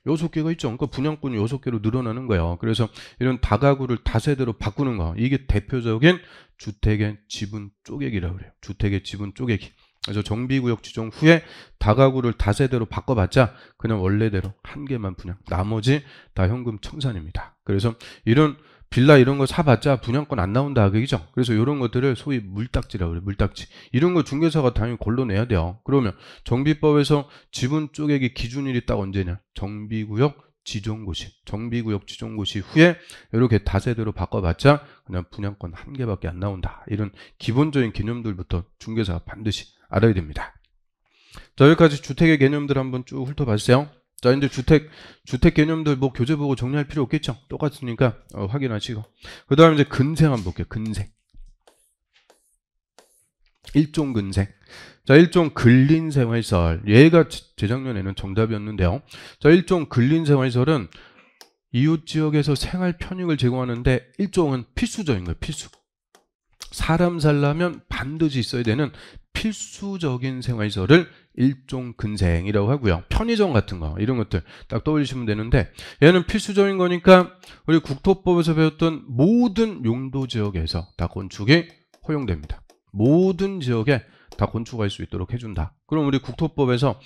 6개가 있죠. 그러니까 분양권이 6개로 늘어나는 거예요. 그래서 이런 다가구를 다세대로 바꾸는 거. 이게 대표적인 주택의 지분 쪼개기라고 그래요. 주택의 지분 쪼개기. 그래서 정비구역 지정 후에 다가구를 다세대로 바꿔봤자 그냥 원래대로 1개만 분양, 나머지 다 현금 청산입니다. 그래서 이런 빌라 이런 거 사봤자 분양권 안 나온다 하겠죠. 그래서 이런 것들을 소위 물딱지라고 그래요. 물딱지. 이런 거 중개사가 당연히 걸러내야 돼요. 그러면 정비법에서 지분 쪼개기 기준일이 딱 언제냐? 정비구역 지정고시, 정비구역 지정고시 후에 이렇게 다세대로 바꿔봤자 그냥 분양권 1개밖에 안 나온다. 이런 기본적인 개념들부터 중개사가 반드시 알아야 됩니다. 자, 여기까지 주택의 개념들 한번 쭉 훑어봤어요. 자, 이제 주택 개념들 뭐 교재 보고 정리할 필요 없겠죠. 똑같으니까 확인하시고. 그 다음에 이제 근생 한번 볼게요. 근생. 일종 근생. 자, 일종 근린생활시설. 얘가 재작년에는 정답이었는데요. 자, 일종 근린생활시설은 이웃지역에서 생활 편익을 제공하는데 일종은 필수적인 거예요. 필수. 사람 살려면 반드시 있어야 되는 필수적인 생활시설을 일종 근생이라고 하고요. 편의점 같은 거 이런 것들 딱 떠올리시면 되는데 얘는 필수적인 거니까 우리 국토법에서 배웠던 모든 용도지역에서 다 건축이 허용됩니다. 모든 지역에 다 건축할 수 있도록 해준다. 그럼 우리 국토법에서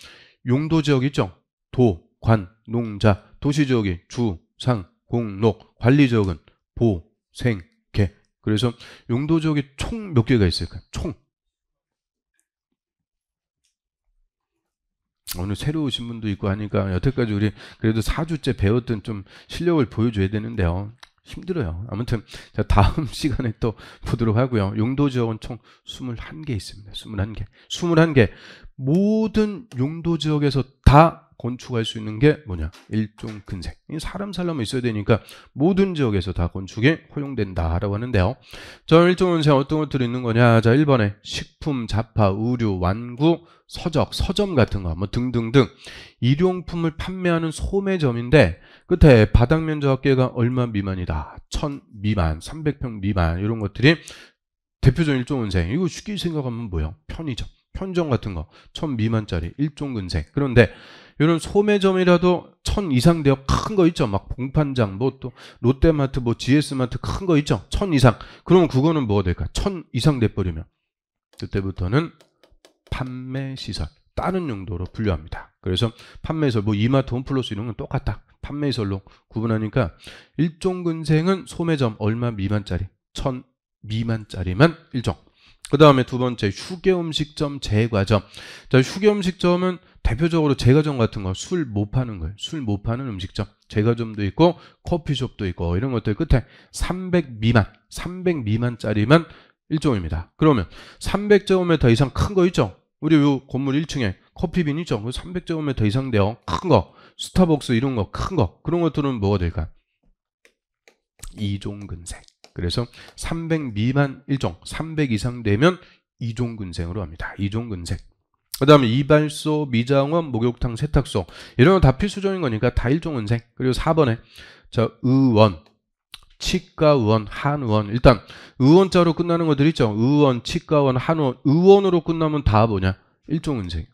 용도지역 있죠? 도, 관, 농, 자. 도시지역이 주, 상, 공, 녹. 관리지역은 보, 생, 개. 그래서 용도지역이 총 몇 개가 있을까요? 총. 오늘 새로 오신 분도 있고 하니까 여태까지 우리 그래도 4주째 배웠던 좀 실력을 보여줘야 되는데요. 힘들어요. 아무튼 자, 다음 시간에 또 보도록 하고요. 용도지역은 총 21개 있습니다. 21개. 21개. 모든 용도지역에서 다 건축할 수 있는 게 뭐냐? 일종 근생. 사람 살려면 있어야 되니까 모든 지역에서 다 건축이 허용된다라고 하는데요. 저 일종 근생 어떤 것들이 있는 거냐? 자, 1번에 식품, 잡화, 의류, 완구, 서적, 서점 같은 거 뭐 등등등 일용품을 판매하는 소매점인데 끝에 바닥 면적 합계가 얼마 미만이다. 1000 미만, 300평 미만 이런 것들이 대표적인 일종 근생. 이거 쉽게 생각하면 뭐예요? 편의점. 편의점 같은 거 1000 미만짜리 일종 근생. 그런데 이런 소매점이라도 1000 이상 되어 큰 거 있죠. 막 봉판장, 뭐 또 롯데마트, 뭐 GS마트 큰 거 있죠. 1000 이상. 그러면 그거는 뭐가 될까? 1000 이상 돼버리면 그때부터는 판매시설, 다른 용도로 분류합니다. 그래서 판매시설, 뭐 이마트, 홈플러스 이런 건 똑같다. 판매시설로 구분하니까 일종 근생은 소매점 얼마 미만짜리, 1000 미만짜리만 일종. 그 다음에 두 번째 휴게음식점, 제과점. 자, 휴게음식점은 대표적으로 제과점 같은 거 술 못 파는 거예요. 술 못 파는 음식점. 제과점도 있고 커피숍도 있고 이런 것들 끝에 300 미만, 300 미만짜리만 일종입니다. 그러면 300제곱미터 이상 큰 거 있죠? 우리 요 건물 1층에 커피빈 있죠? 300제곱미터 이상 돼요. 큰 거, 스타벅스 이런 거 큰 거. 그런 것들은 뭐가 될까? 이종 근생. 그래서 300 미만 일종, 300 이상 되면 이종근생으로 합니다. 이종근생. 그 다음에 이발소, 미장원, 목욕탕, 세탁소 이런 거 다 필수적인 거니까 다 일종근생. 그리고 4번에 자 의원, 치과의원, 한의원. 일단 의원자로 끝나는 것들 있죠. 의원, 치과의원, 한의원. 의원으로 끝나면 다 뭐냐? 일종근생.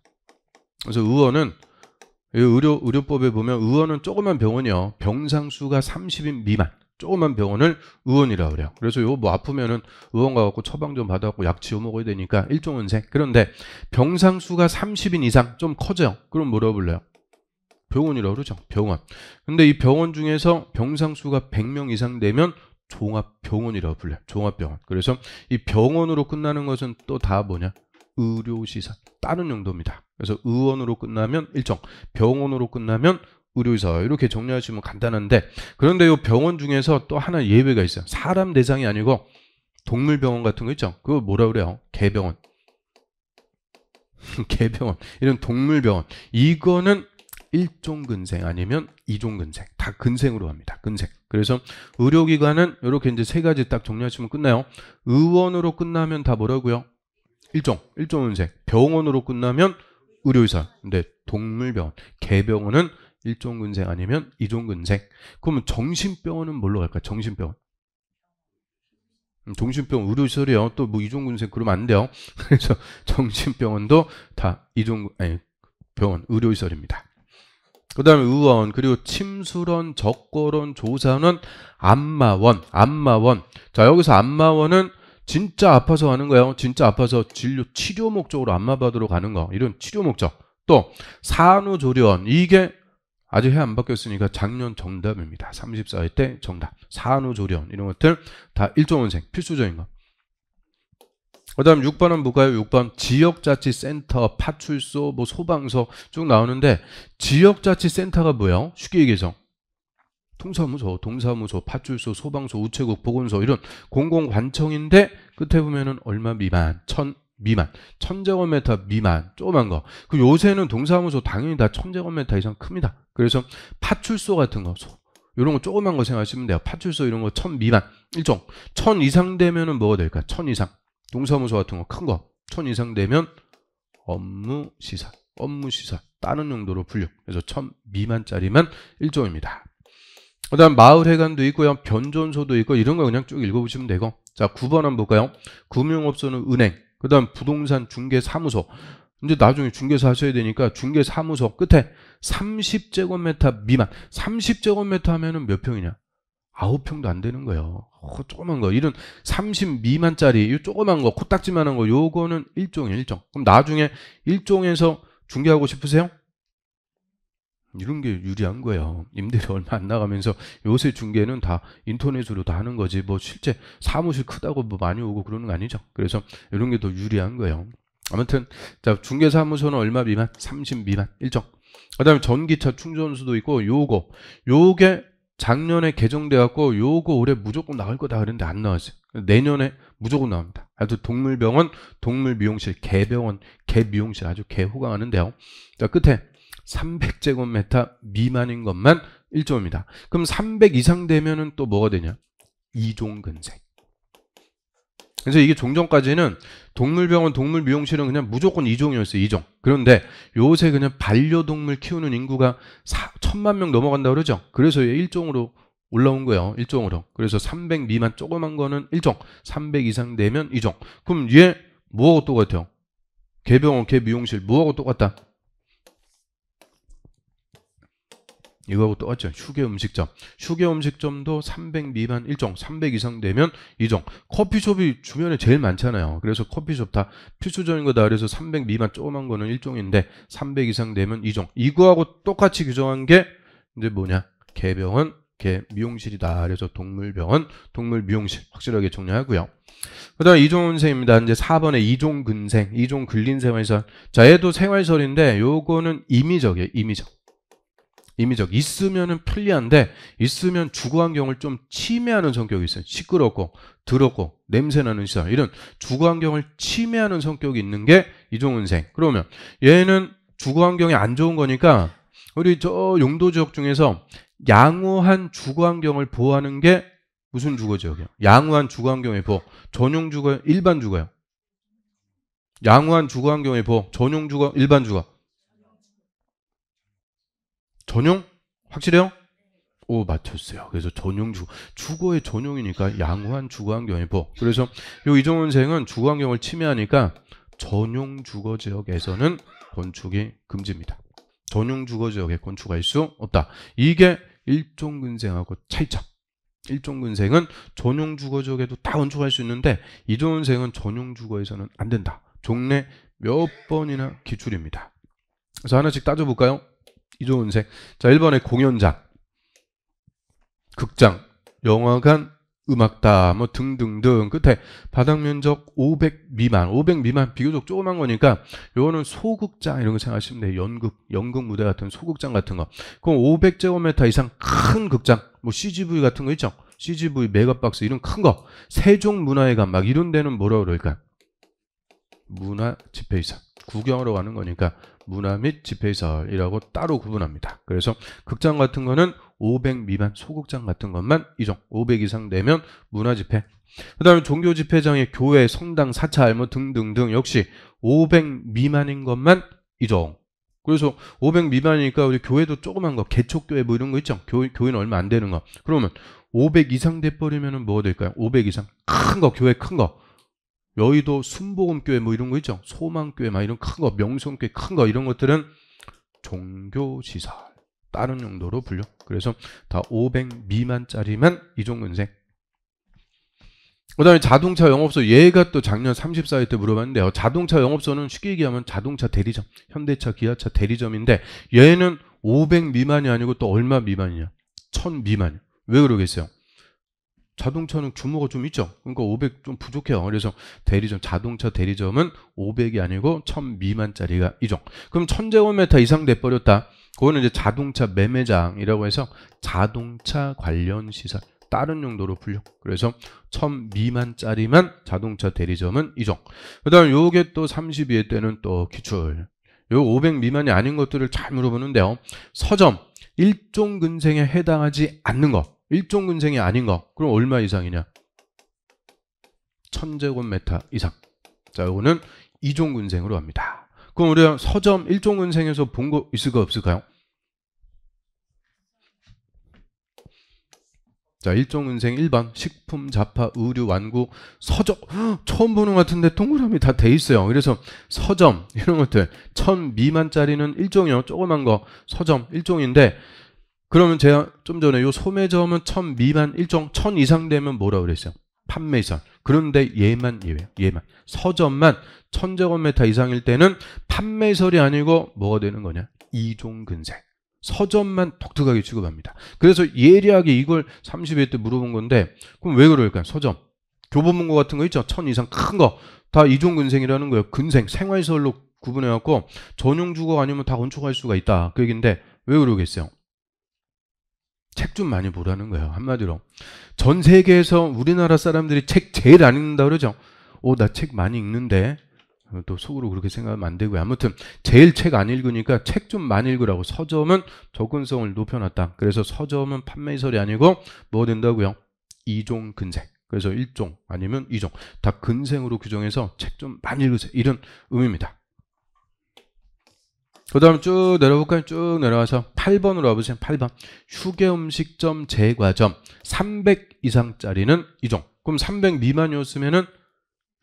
그래서 의원은 의료법에 보면 의원은 조그만 병원이요. 병상수가 30인 미만. 조그만 병원을 의원이라고 그래요. 그래서 요 뭐 아프면은 의원 가갖고 처방 좀 받아갖고 약 지어 먹어야 되니까 일종은생. 그런데 병상수가 30인 이상 좀 커져요. 그럼 뭐라고 불러요? 병원이라고 그러죠. 병원. 근데 이 병원 중에서 병상수가 100명 이상 되면 종합병원이라고 불려요. 종합병원. 그래서 이 병원으로 끝나는 것은 또 다 뭐냐? 의료시설. 다른 용도입니다. 그래서 의원으로 끝나면 일종, 병원으로 끝나면 의료시설. 이렇게 정리하시면 간단한데, 그런데 이 병원 중에서 또 하나 예외가 있어요. 사람 대상이 아니고 동물병원 같은 거 있죠. 그거 뭐라 그래요? 개병원. 개병원. 이런 동물병원. 이거는 일종근생 아니면 이종근생. 다 근생으로 합니다. 근생. 그래서 의료기관은 이렇게 이제 세 가지 딱 정리하시면 끝나요. 의원으로 끝나면 다 뭐라고요? 일종근생. 병원으로 끝나면 의료시설. 근데 동물병원, 개병원은 일종근생 아니면 이종근생. 그러면 정신병원은 뭘로 갈까요? 정신병원. 정신병원 의료시설이요. 또 뭐 이종근생 그러면 안 돼요. 그래서 정신병원도 다 병원 의료시설입니다. 그 다음에 의원, 그리고 침술원, 적거론, 조산원, 안마원. 자, 여기서 안마원은 진짜 아파서 가는 거예요. 진짜 아파서 치료 목적으로 안마 받으러 가는 거. 이런 치료 목적. 또 산후조리원. 이게 아직 해 안 바뀌었으니까 작년 정답입니다. 34회 때 정답. 산후조리원. 이런 것들 다 일종원생. 필수적인 거. 그 다음 6번은 뭘까요? 6번 지역자치센터, 파출소, 뭐 소방서 쭉 나오는데 지역자치센터가 뭐예요? 쉽게 얘기해서 동사무소, 파출소, 소방서, 우체국, 보건소 이런 공공관청인데 끝에 보면은 얼마 미만, 1000 미만, 1000제곱미터 미만, 조그만 거. 그 요새는 동사무소 당연히 다 1000제곱미터 이상 큽니다. 그래서 파출소 같은 거, 이런 거 조그만 거 생각하시면 돼요. 파출소 이런 거 1000 미만, 일종 1000 이상 되면은 뭐가 될까? 1000 이상. 동사무소 같은 거 큰 거 1000 이상 되면 업무시설 다른 용도로 분류. 그래서 1000 미만짜리만 일종입니다. 그 다음 마을회관도 있고요. 변전소도 있고 이런 거 그냥 쭉 읽어보시면 되고. 자 9번 한번 볼까요? 금융업소는 은행, 그 다음 부동산 중개사무소. 이제 나중에 중개사 하셔야 되니까 중개사무소 끝에 30제곱미터 미만. 30제곱미터 하면은 몇 평이냐? 9평도 안 되는 거예요. 조그만 거. 이런 30 미만짜리, 이 조그만 거, 코딱지만한 거, 요거는 일종이에요, 일종. 그럼 나중에 일종에서 중개하고 싶으세요? 이런 게 유리한 거예요. 임대료 얼마 안 나가면서 요새 중개는 다 인터넷으로 다 하는 거지. 뭐 실제 사무실 크다고 뭐 많이 오고 그러는 거 아니죠. 그래서 이런 게 더 유리한 거예요. 아무튼 자 중개사무소는 얼마 미만? 30 미만 일종. 그 다음에 전기차 충전소도 있고 요게 작년에 개정돼 갖고 요거 올해 무조건 나올 거다 그랬는데 안 나왔어요. 내년에 무조건 나옵니다. 아주 동물병원, 동물미용실, 개병원, 개미용실 아주 개호강하는데요. 자 끝에 300제곱미터 미만인 것만 일종입니다. 그럼 300 이상 되면은 또 뭐가 되냐? 이종근생. 그래서 이게 종전까지는 동물병원, 동물미용실은 그냥 무조건 이종이었어요. 이종. 그런데 요새 그냥 반려동물 키우는 인구가 1000만 명 넘어간다고 그러죠. 그래서 일종으로 올라온 거예요. 일종으로. 그래서 300 미만 조그만 거는 일종, 300 이상 되면 이종. 그럼 얘 뭐하고 똑같아요? 개병원, 개미용실 뭐하고 똑같다? 이거하고 똑같죠. 휴게음식점. 휴게음식점도 300 미만 일종, 300 이상 되면 이종. 커피숍이 주변에 제일 많잖아요. 그래서 커피숍 다 필수적인 거다. 그래서 300 미만 조그만 거는 일종인데 300 이상 되면 이종. 이거하고 똑같이 규정한 게 이제 뭐냐? 개병원, 개미용실이다. 그래서 동물병원, 동물미용실 확실하게 정리하고요. 그 다음 이종은생입니다. 이제 4번에 이종근생, 이종근린생활설. 자, 얘도 생활설인데 요거는 임의적이에요. 임의적. 있으면은 편리한데 있으면 주거환경을 좀 침해하는 성격이 있어요. 시끄럽고 더럽고 냄새나는 시설 이런 주거환경을 침해하는 성격이 있는 게 이종은생. 그러면 얘는 주거환경이 안 좋은 거니까 우리 저 용도지역 중에서 양호한 주거환경을 보호하는 게 무슨 주거지역이에요? 양호한 주거환경의 보호. 전용주거요? 일반 주거요? 양호한 주거 환경의 보호. 전용 주거, 일반 주거. 전용? 확실해요? 오, 맞췄어요. 그래서 전용 주거의 전용이니까 양호한 주거 환경의 보호. 그래서 요 이종훈생은 주거 환경을 침해하니까 전용 주거 지역에서는 건축이 금지입니다. 전용 주거 지역에 건축할 수 없다. 이게 일종근생하고 차이점. 일종근생은 전용 주거 지역에도 다 건축할 수 있는데 이종훈생은 전용 주거에서는 안 된다. 종래 몇 번이나 기출입니다. 그래서 하나씩 따져볼까요? 이종훈생. 자, 1번에 공연장, 극장, 영화관, 음악단 뭐 등등등. 끝에 바닥 면적 500 미만. 500 미만 비교적 조그만 거니까 요거는 소극장 이런 거 생각하시면 돼요. 연극 무대 같은 소극장 같은 거. 그럼 500제곱미터 이상 큰 극장, 뭐 CGV 같은 거 있죠. CGV, 메가박스 이런 큰 거. 세종문화회관 막 이런 데는 뭐라 그럴까? 문화 집회시설. 구경하러 가는 거니까 문화 및 집회시설이라고 따로 구분합니다. 그래서 극장 같은 거는 500 미만 소극장 같은 것만 이종. 500 이상 되면 문화 집회. 그 다음에 종교 집회장의 교회, 성당, 사찰 뭐 등등등 역시 500 미만인 것만 이종. 그래서 500 미만이니까 우리 교회도 조그만 거, 개척교회 뭐 이런 거 있죠. 교회는 얼마 안 되는 거. 그러면 500 이상 돼버리면 뭐가 될까요? 500 이상 큰 거, 교회 큰 거. 여의도 순복음교회 뭐 이런 거 있죠. 소망교회 막 이런 큰 거, 명성교회 큰 거 이런 것들은 종교시설 다른 용도로 불려. 그래서 다 500 미만짜리만 이종근생. 그 다음에 자동차 영업소. 얘가 또 작년 34회 때 물어봤는데요. 자동차 영업소는 쉽게 얘기하면 자동차 대리점, 현대차, 기아차 대리점인데 얘는 500 미만이 아니고 또 얼마 미만이냐? 1000 미만이야. 왜 그러겠어요? 자동차는 규모가 좀 있죠. 그러니까 500 좀 부족해요. 그래서 대리점, 자동차 대리점은 500이 아니고 1000 미만짜리가 이종. 그럼 1000제곱미터 이상 돼버렸다. 그거는 이제 자동차 매매장이라고 해서 자동차 관련 시설 다른 용도로 불려. 그래서 1000 미만짜리만 자동차 대리점은 이종. 그 다음에 요게 또 32회 때는 또 기출. 요 500 미만이 아닌 것들을 잘 물어보는데요. 서점, 일종근생에 해당하지 않는 거. 일종근생이 아닌 거. 그럼 얼마 이상이냐? 1000제곱미터 이상. 자, 이거는 이종근생으로 합니다. 그럼 우리가 서점 일종근생에서 본 거 있을까 없을까요? 자, 일종근생 1번 식품, 잡화, 의류, 완구, 서점. 처음 보는 것 같은데 동그라미 다 돼 있어요. 그래서 서점 이런 것들 1000 미만짜리는 일종이요. 조그만 거 서점 일종인데 그러면 제가 좀 전에 요 소매점은 1000 미만 일종, 1000 이상 되면 뭐라 그랬어요? 판매시설. 그런데 얘만 예외요. 얘만. 서점만 1000제곱미터 이상일 때는 판매시설이 아니고 뭐가 되는 거냐? 이종근생. 서점만 독특하게 취급합니다. 그래서 예리하게 이걸 30회 때 물어본 건데 그럼 왜 그럴까요? 서점. 교보문고 같은 거 있죠? 1000 이상 큰 거. 다 이종근생이라는 거예요. 근생, 생활시설로 구분해갖고 전용주거 아니면 다 건축할 수가 있다. 그 얘기인데 왜 그러겠어요? 책 좀 많이 보라는 거예요. 한마디로. 전 세계에서 우리나라 사람들이 책 제일 안 읽는다 그러죠. 나 책 많이 읽는데 또 속으로 그렇게 생각하면 안 되고요. 아무튼 제일 책 안 읽으니까 책 좀 많이 읽으라고. 서점은 접근성을 높여놨다. 그래서 서점은 판매시설이 아니고 뭐 된다고요? 이종 근생. 그래서 일종 아니면 이종. 다 근생으로 규정해서 책 좀 많이 읽으세요. 이런 의미입니다. 그 다음 쭉 내려볼까요? 쭉 내려와서 8번으로 와보세요. 8번. 휴게음식점, 제과점 300 이상짜리는 이종. 그럼 300 미만이었으면은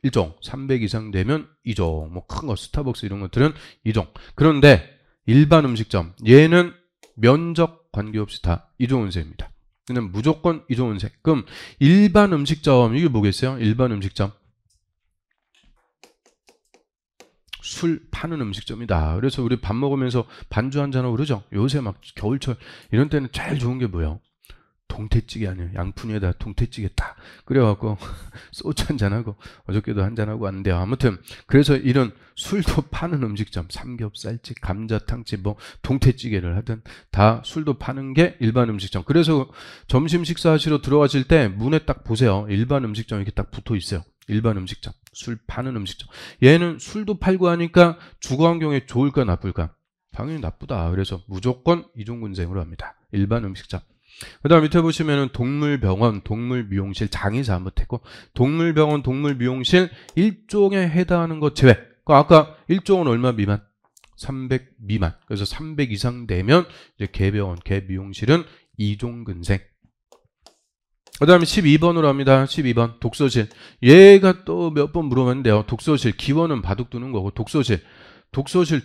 일종. 300 이상 되면 이종. 뭐 큰 거 스타벅스 이런 것들은 이종. 그런데 일반 음식점 얘는 면적 관계없이 다 이종은세입니다. 그냥 무조건 이종은세. 그럼 일반 음식점 이게 뭐겠어요? 일반 음식점. 술 파는 음식점이다. 그래서 우리 밥 먹으면서 반주 한잔하고 그러죠. 요새 막 겨울철 이런 때는 제일 좋은 게 뭐예요? 동태찌개 아니에요. 양푼에다 동태찌개 딱 끓여갖고 소주 한잔하고 어저께도 한잔하고 왔는데요. 아무튼 그래서 이런 술도 파는 음식점, 삼겹살집, 감자탕집, 뭐 동태찌개를 하든 다 술도 파는 게 일반 음식점. 그래서 점심 식사하시러 들어가실 때 문에 딱 보세요. 일반 음식점 이렇게 딱 붙어 있어요. 일반 음식점, 술 파는 음식점. 얘는 술도 팔고 하니까 주거 환경에 좋을까 나쁠까? 당연히 나쁘다. 그래서 무조건 이종근생으로 합니다. 일반 음식점. 그 다음 밑에 보시면은 동물병원, 동물미용실, 장의사 못했고 동물병원, 동물미용실 일종에 해당하는 것 제외. 아까 1종은 얼마 미만? 300 미만. 그래서 300 이상 되면 이제 개병원, 개미용실은 2종 근생. 그 다음에 12번으로 합니다. 12번 독서실. 얘가 또 몇 번 물어봤는데요. 독서실 기원은 바둑 두는 거고 독서실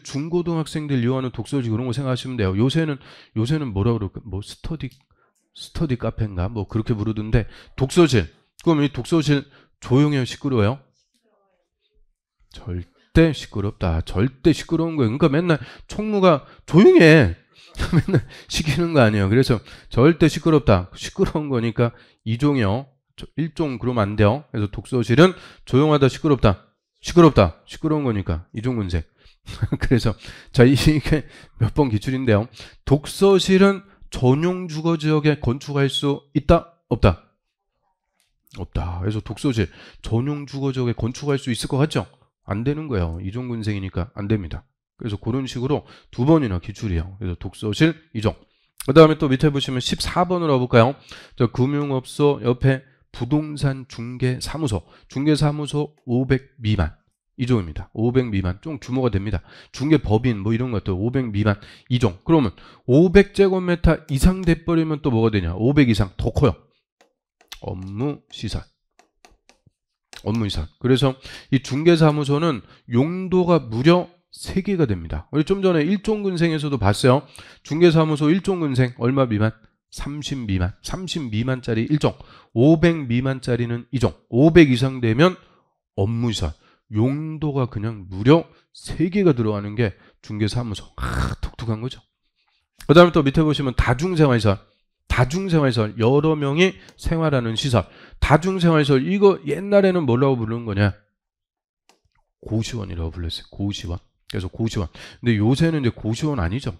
중고등학생들 이용하는 독서실 그런 거 생각하시면 돼요. 요새는 뭐라 그럴까? 뭐 스터디 카페인가? 뭐 그렇게 부르던데 독서실. 그럼 이 독서실 조용해요? 시끄러워요? 절대 시끄럽다. 절대 시끄러운 거예요. 그러니까 맨날 총무가 조용해. 맨날 시키는 거 아니에요. 그래서 절대 시끄럽다. 시끄러운 거니까 2종이요. 1종 그러면 안 돼요. 그래서 독서실은 조용하다, 시끄럽다. 시끄러운 거니까 2종 근생. 그래서 자 이게 몇 번 기출인데요. 독서실은 전용 주거 지역에 건축할 수 있다? 없다? 없다. 그래서 독서실 전용 주거 지역에 건축할 수 있을 것 같죠? 안 되는 거예요. 2종 근생이니까 안 됩니다. 그래서 그런 식으로 2번이나 기출이에요. 그래서 독서실 2종. 그 다음에 또 밑에 보시면 14번으로 와볼까요? 저 금융업소 옆에 부동산 중개사무소 500 미만 2종입니다. 500 미만 좀 규모가 됩니다. 중개법인 뭐 이런 것도 500 미만 2종. 그러면 500제곱미터 이상 돼버리면 또 뭐가 되냐? 500 이상 더 커요. 업무시설. 그래서 이 중개사무소는 용도가 무려 3개가 됩니다. 우리 좀 전에 1종 근생에서도 봤어요. 중개사무소 1종 근생 얼마 미만? 30 미만. 30 미만짜리 1종. 500 미만짜리는 2종. 500 이상 되면 업무시설. 용도가 그냥 무려 3개가 들어가는 게 중개사무소. 독특한 거죠. 그 다음에 또 밑에 보시면 다중생활시설. 여러 명이 생활하는 시설. 다중생활시설 이거 옛날에는 뭐라고 부르는 거냐? 고시원이라고 불렀어요. 고시원. 그래서 고시원. 근데 요새는 이제 고시원 아니죠.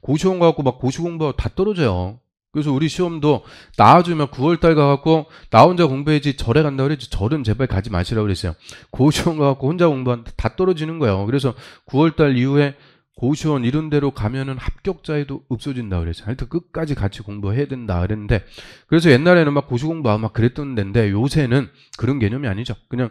고시원 가갖고 막 고시공부하고 다 떨어져요. 그래서 우리 시험도 나와주면 9월달 가갖고 나 혼자 공부해야지 절에 간다 그랬지. 절은 제발 가지 마시라고 그랬어요. 고시원 가갖고 혼자 공부하면 다 떨어지는 거예요. 그래서 9월달 이후에 고시원 이런 데로 가면은 합격자에도 없어진다 그랬어요. 하여튼 끝까지 같이 공부해야 된다 그랬는데 그래서 옛날에는 막 고시 공부하고 막 그랬던 데인데 요새는 그런 개념이 아니죠. 그냥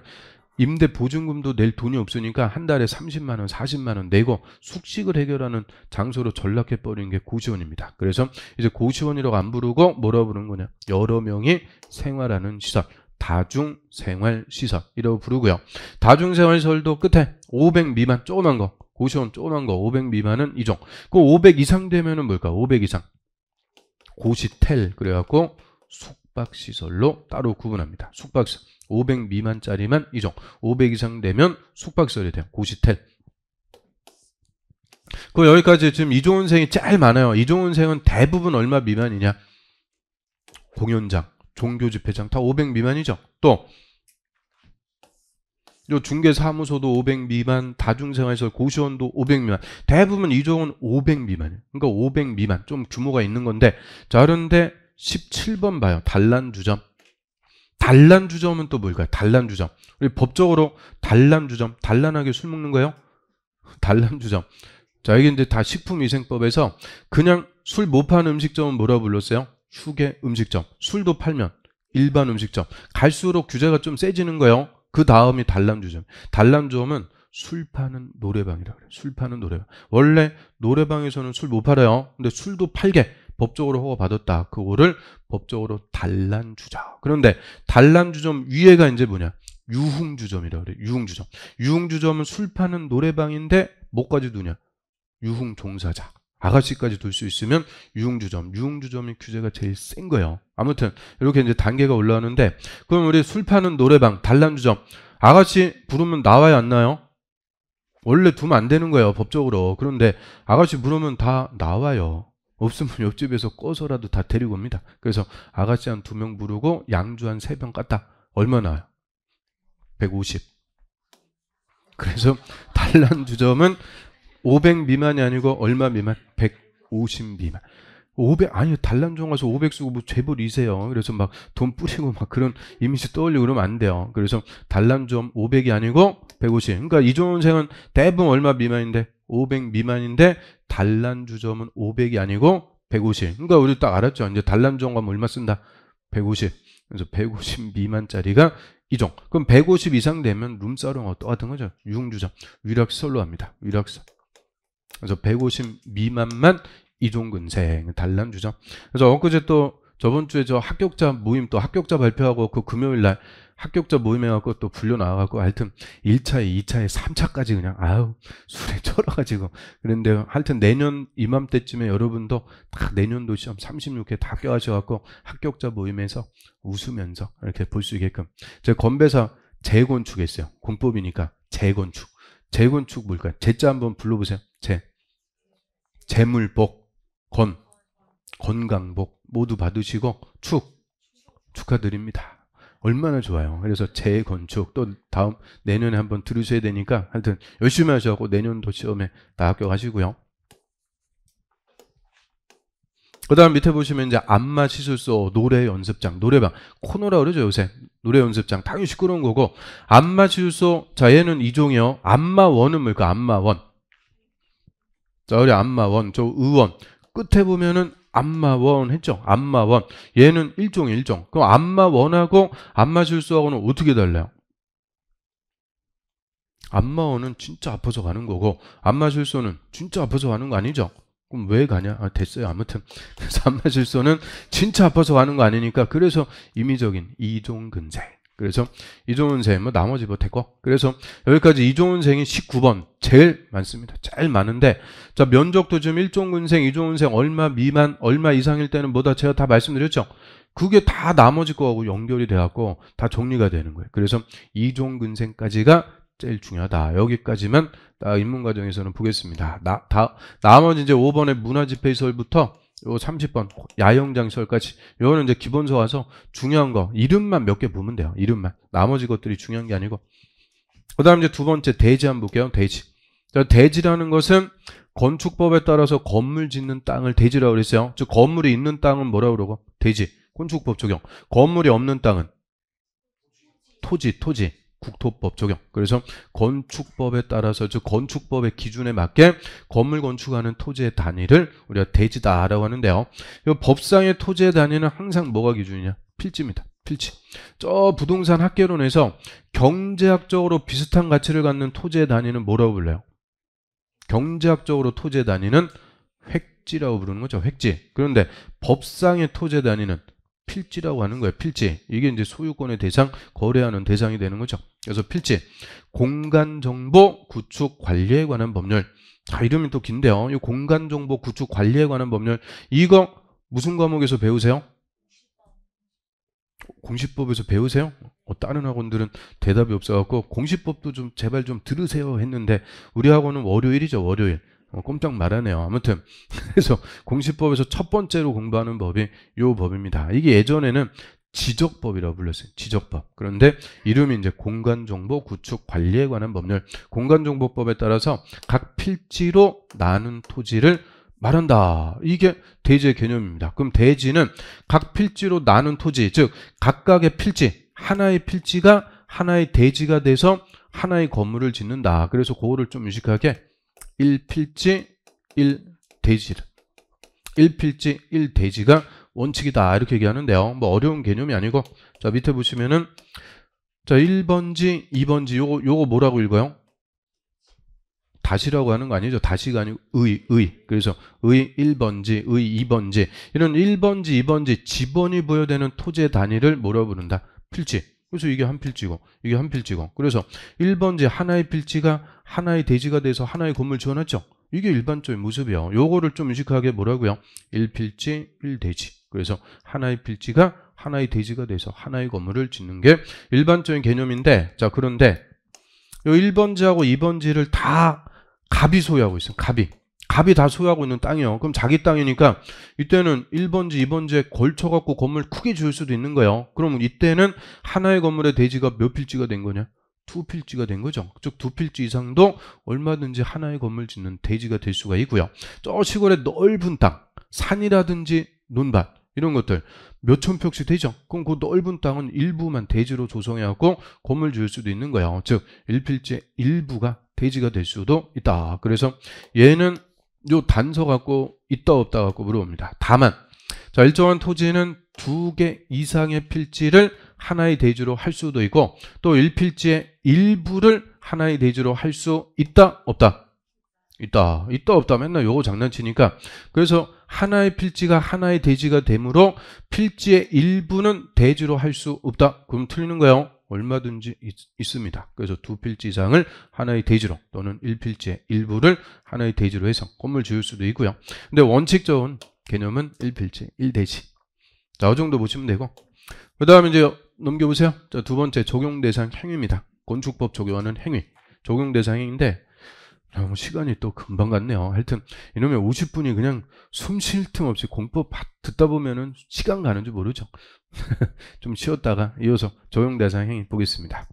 임대 보증금도 낼 돈이 없으니까 한 달에 30만 원, 40만 원 내고 숙식을 해결하는 장소로 전락해버리는 게 고시원입니다. 그래서 이제 고시원이라고 안 부르고 뭐라고 부르는 거냐? 여러 명이 생활하는 시설. 다중생활시설이라고 부르고요. 다중생활시설도 끝에 500 미만 조그만 거. 고시원 조그만 거 500 미만은 2종. 그 500 이상 되면은 뭘까? 500 이상. 고시텔. 그래갖고 숙박시설로 따로 구분합니다. 숙박시설. 500 미만짜리만 2종. 500 이상 되면 숙박시설이 돼요. 고시텔. 그 여기까지 지금 이종훈생이 제일 많아요. 이종훈생은 대부분 얼마 미만이냐? 공연장, 종교집회장 다 500 미만이죠. 또 요 중개사무소도 500 미만, 다중생활시설, 고시원도 500 미만. 대부분 이종은 500 미만이에요. 그러니까 500 미만 좀 규모가 있는 건데 자 그런데 17번 봐요. 단란주점. 단란주점은 또 뭘까요? 단란주점. 우리 법적으로 단란주점, 단란하게 술 먹는 거예요? 단란주점. 자, 이게 이제 다 식품위생법에서 그냥 술 못 파는 음식점은 뭐라고 불렀어요? 휴게 음식점. 술도 팔면 일반 음식점. 갈수록 규제가 좀 세지는 거예요. 그 다음이 단란주점. 단란주점은 술 파는 노래방이라고 그래요. 술 파는 노래방. 원래 노래방에서는 술 못 팔아요. 근데 술도 팔게 법적으로 허가받았다. 그거를 법적으로 단란주점. 그런데 단란주점 위에가 이제 뭐냐? 유흥주점이라고 그래요. 유흥주점. 유흥주점은 술 파는 노래방인데 뭐까지 두냐? 유흥종사자. 아가씨까지 둘 수 있으면 유흥주점. 유흥주점이 규제가 제일 센 거예요. 아무튼 이렇게 이제 단계가 올라오는데 그럼 우리 술 파는 노래방, 단란주점. 아가씨 부르면 나와요, 안 나와요? 원래 두면 안 되는 거예요, 법적으로. 그런데 아가씨 부르면 다 나와요. 없으면 옆집에서 꺼서라도 다 데리고 옵니다. 그래서 아가씨 한 2명 부르고 양주 한 3병 깠다. 얼마 나와요? 150. 그래서 단란주점은 500 미만이 아니고 얼마 미만? 150 미만. 500 아니 단란주점 가서 500 쓰고 뭐 재벌이세요. 그래서 막 돈 뿌리고 막 그런 이미지 떠올리고 그러면 안 돼요. 그래서 단란주점 500이 아니고 150. 그러니까 이종훈생은 대부분 얼마 미만인데 500 미만인데 단란주점은 500이 아니고 150. 그러니까 우리 딱 알았죠. 이제 단란주점 가면 얼마 쓴다? 150. 그래서 150 미만짜리가 이종. 그럼 150 이상 되면 룸사롱하고 똑같은 거죠. 유흥주점. 위락설로 합니다. 위락설. 그래서 150 미만만 이종근생 단란주점. 그래서 엊그제 또 저번 주에 저 합격자 모임 또 합격자 발표하고 그 금요일 날 합격자 모임에 갖고 또 불려 나와갖고 하여튼 1차에 2차에 3차까지 그냥 아유 술에 쩔어가지고 그런데 하여튼 내년 이맘때쯤에 여러분도 다 내년도 시험 36회 다 합격하셔갖고 합격자 모임에서 웃으면서 이렇게 볼 수 있게끔 제 건배사 재건축했어요. 공법이니까 재건축. 재건축 뭘까요? 재자 한번 불러보세요. 재물복, 건강복 모두 받으시고 축하드립니다. 얼마나 좋아요. 그래서 재건축 또 다음 내년에 한번 들으셔야 되니까 하여튼 열심히 하셔갖고 내년도 시험에 다 합격하시고요. 그 다음 밑에 보시면 이제 안마 시술소 노래 연습장 노래방 코너라 그러죠 요새 노래 연습장 당연히 시끄러운 거고 안마 시술소 자 얘는 이종이요. 안마원은 뭘까? 안마원. 자 우리 안마원 저 의원 끝에 보면은 안마원 했죠. 안마원 얘는 일종 그럼 안마원하고 안마실소하고는 어떻게 달라요? 안마원은 진짜 아파서 가는 거고 안마실소는 진짜 아파서 가는 거 아니죠? 그럼 왜 가냐? 됐어요. 아무튼 그래서 안마실소는 진짜 아파서 가는 거 아니니까 그래서 임의적인 이종근생. 그래서 이종은생 뭐 나머지 뭐 됐고 그래서 여기까지 이종은생이 19번 제일 많습니다. 제일 많은데 자 면적도 지금 1종근생, 2종근생 얼마 미만, 얼마 이상일 때는 뭐다 제가 다 말씀드렸죠. 그게 다 나머지 거하고 연결이 돼갖고 다 정리가 되는 거예요. 그래서 2종근생까지가 제일 중요하다. 여기까지만 입문과정에서는 보겠습니다. 나머지 이제 5번의 문화집회설부터 요 30번 야영장설까지 요거는 이제 기본서 와서 중요한 거 이름만 몇 개 보면 돼요. 이름만. 나머지 것들이 중요한 게 아니고. 그 다음 이제 두 번째 대지 한번 볼게요. 대지. 자, 대지라는 것은 건축법에 따라서 건물 짓는 땅을 대지라고 그랬어요. 즉 건물이 있는 땅은 뭐라고 그러고? 대지. 건축법 적용. 건물이 없는 땅은 토지. 국토법 적용. 그래서 건축법에 따라서 즉 건축법의 기준에 맞게 건물 건축하는 토지의 단위를 우리가 대지다라고 하는데요. 이 법상의 토지의 단위는 항상 뭐가 기준이냐? 필지입니다. 필지. 저 부동산 학개론에서 경제학적으로 비슷한 가치를 갖는 토지의 단위는 뭐라고 불러요? 경제학적으로 토지의 단위는 획지라고 부르는 거죠. 획지. 그런데 법상의 토지의 단위는 필지라고 하는 거예요. 필지. 이게 이제 소유권의 대상, 거래하는 대상이 되는 거죠. 그래서 필지. 공간정보 구축 관리에 관한 법률. 자, 이름이 또 긴데요. 이 공간정보 구축 관리에 관한 법률. 이거 무슨 과목에서 배우세요? 공시법에서 배우세요? 다른 학원들은 대답이 없어갖고 공시법도 좀 제발 좀 들으세요 했는데 우리 학원은 월요일이죠. 월요일. 꼼짝 말하네요. 아무튼 그래서 공시법에서 첫 번째로 공부하는 법이 요 법입니다. 이게 예전에는 지적법이라고 불렀어요. 지적법. 그런데 이름이 이제 공간정보 구축 관리에 관한 법률. 공간정보법에 따라서 각 필지로 나눈 토지를 말한다. 이게 대지의 개념입니다. 그럼 대지는 각 필지로 나눈 토지, 즉 각각의 필지, 하나의 필지가 하나의 대지가 돼서 하나의 건물을 짓는다. 그래서 그거를 좀 유식하게 1필지 1대지 1필지 1대지가 원칙이다 이렇게 얘기하는데요. 뭐 어려운 개념이 아니고 자 밑에 보시면은 자 1번지 2번지 요거 뭐라고 읽어요? 다시라고 하는 거 아니죠. 다시가 아니고 의. 그래서 의 1번지 의 2번지 이런 1번지 2번지 지번이 부여되는 토지의 단위를 뭐라고 부른다? 필지. 그래서 이게 한 필지고 이게 한 필지고 그래서 1번지 하나의 필지가 하나의 대지가 돼서 하나의 건물 지어놨죠. 이게 일반적인 모습이에요. 요거를 좀 유식하게 뭐라고요? 1필지 1대지. 그래서 하나의 필지가 하나의 대지가 돼서 하나의 건물을 짓는 게 일반적인 개념인데 자 그런데 요 1번지하고 2번지를 다 갑이 소유하고 있어요. 갑이 다 소유하고 있는 땅이요. 그럼 자기 땅이니까 이때는 1번지, 2번지에 걸쳐갖고 건물 크게 지을 수도 있는 거예요. 그러면 이때는 하나의 건물의 대지가 몇 필지가 된 거냐? 2필지가 된 거죠. 즉 2필지 이상도 얼마든지 하나의 건물 짓는 대지가 될 수가 있고요. 저 시골의 넓은 땅, 산이라든지 논밭 이런 것들 몇천 평씩 되죠. 그럼 그 넓은 땅은 일부만 대지로 조성해갖고 건물 지을 수도 있는 거예요. 즉 1필지 일부가 대지가 될 수도 있다. 그래서 얘는 요 단서 갖고 있다 없다 갖고 물어봅니다. 다만 자, 일정한 토지는 2개 이상의 필지를 하나의 대지로 할 수도 있고 또 1필지의 일부를 하나의 대지로 할 수 있다? 없다? 있다. 있다 없다 맨날 요거 장난치니까 그래서 하나의 필지가 하나의 대지가 되므로 필지의 일부는 대지로 할 수 없다. 그럼 틀리는 거예요. 얼마든지 있습니다. 그래서 2필지 이상을 하나의 대지로 또는 1필지의 일부를 하나의 대지로 해서 건물 지을 수도 있고요. 근데 원칙적인 개념은 1필지, 1대지. 자, 이 정도 보시면 되고 그 다음에 이제 넘겨보세요. 자, 두 번째 적용 대상 행위입니다. 건축법 적용하는 행위. 적용 대상 행위인데 시간이 또 금방 갔네요. 하여튼 이놈의 50분이 그냥 숨 쉴 틈 없이 공법 듣다 보면은 시간 가는 줄 모르죠. 좀 쉬었다가 이어서 적용 대상 행위 보겠습니다.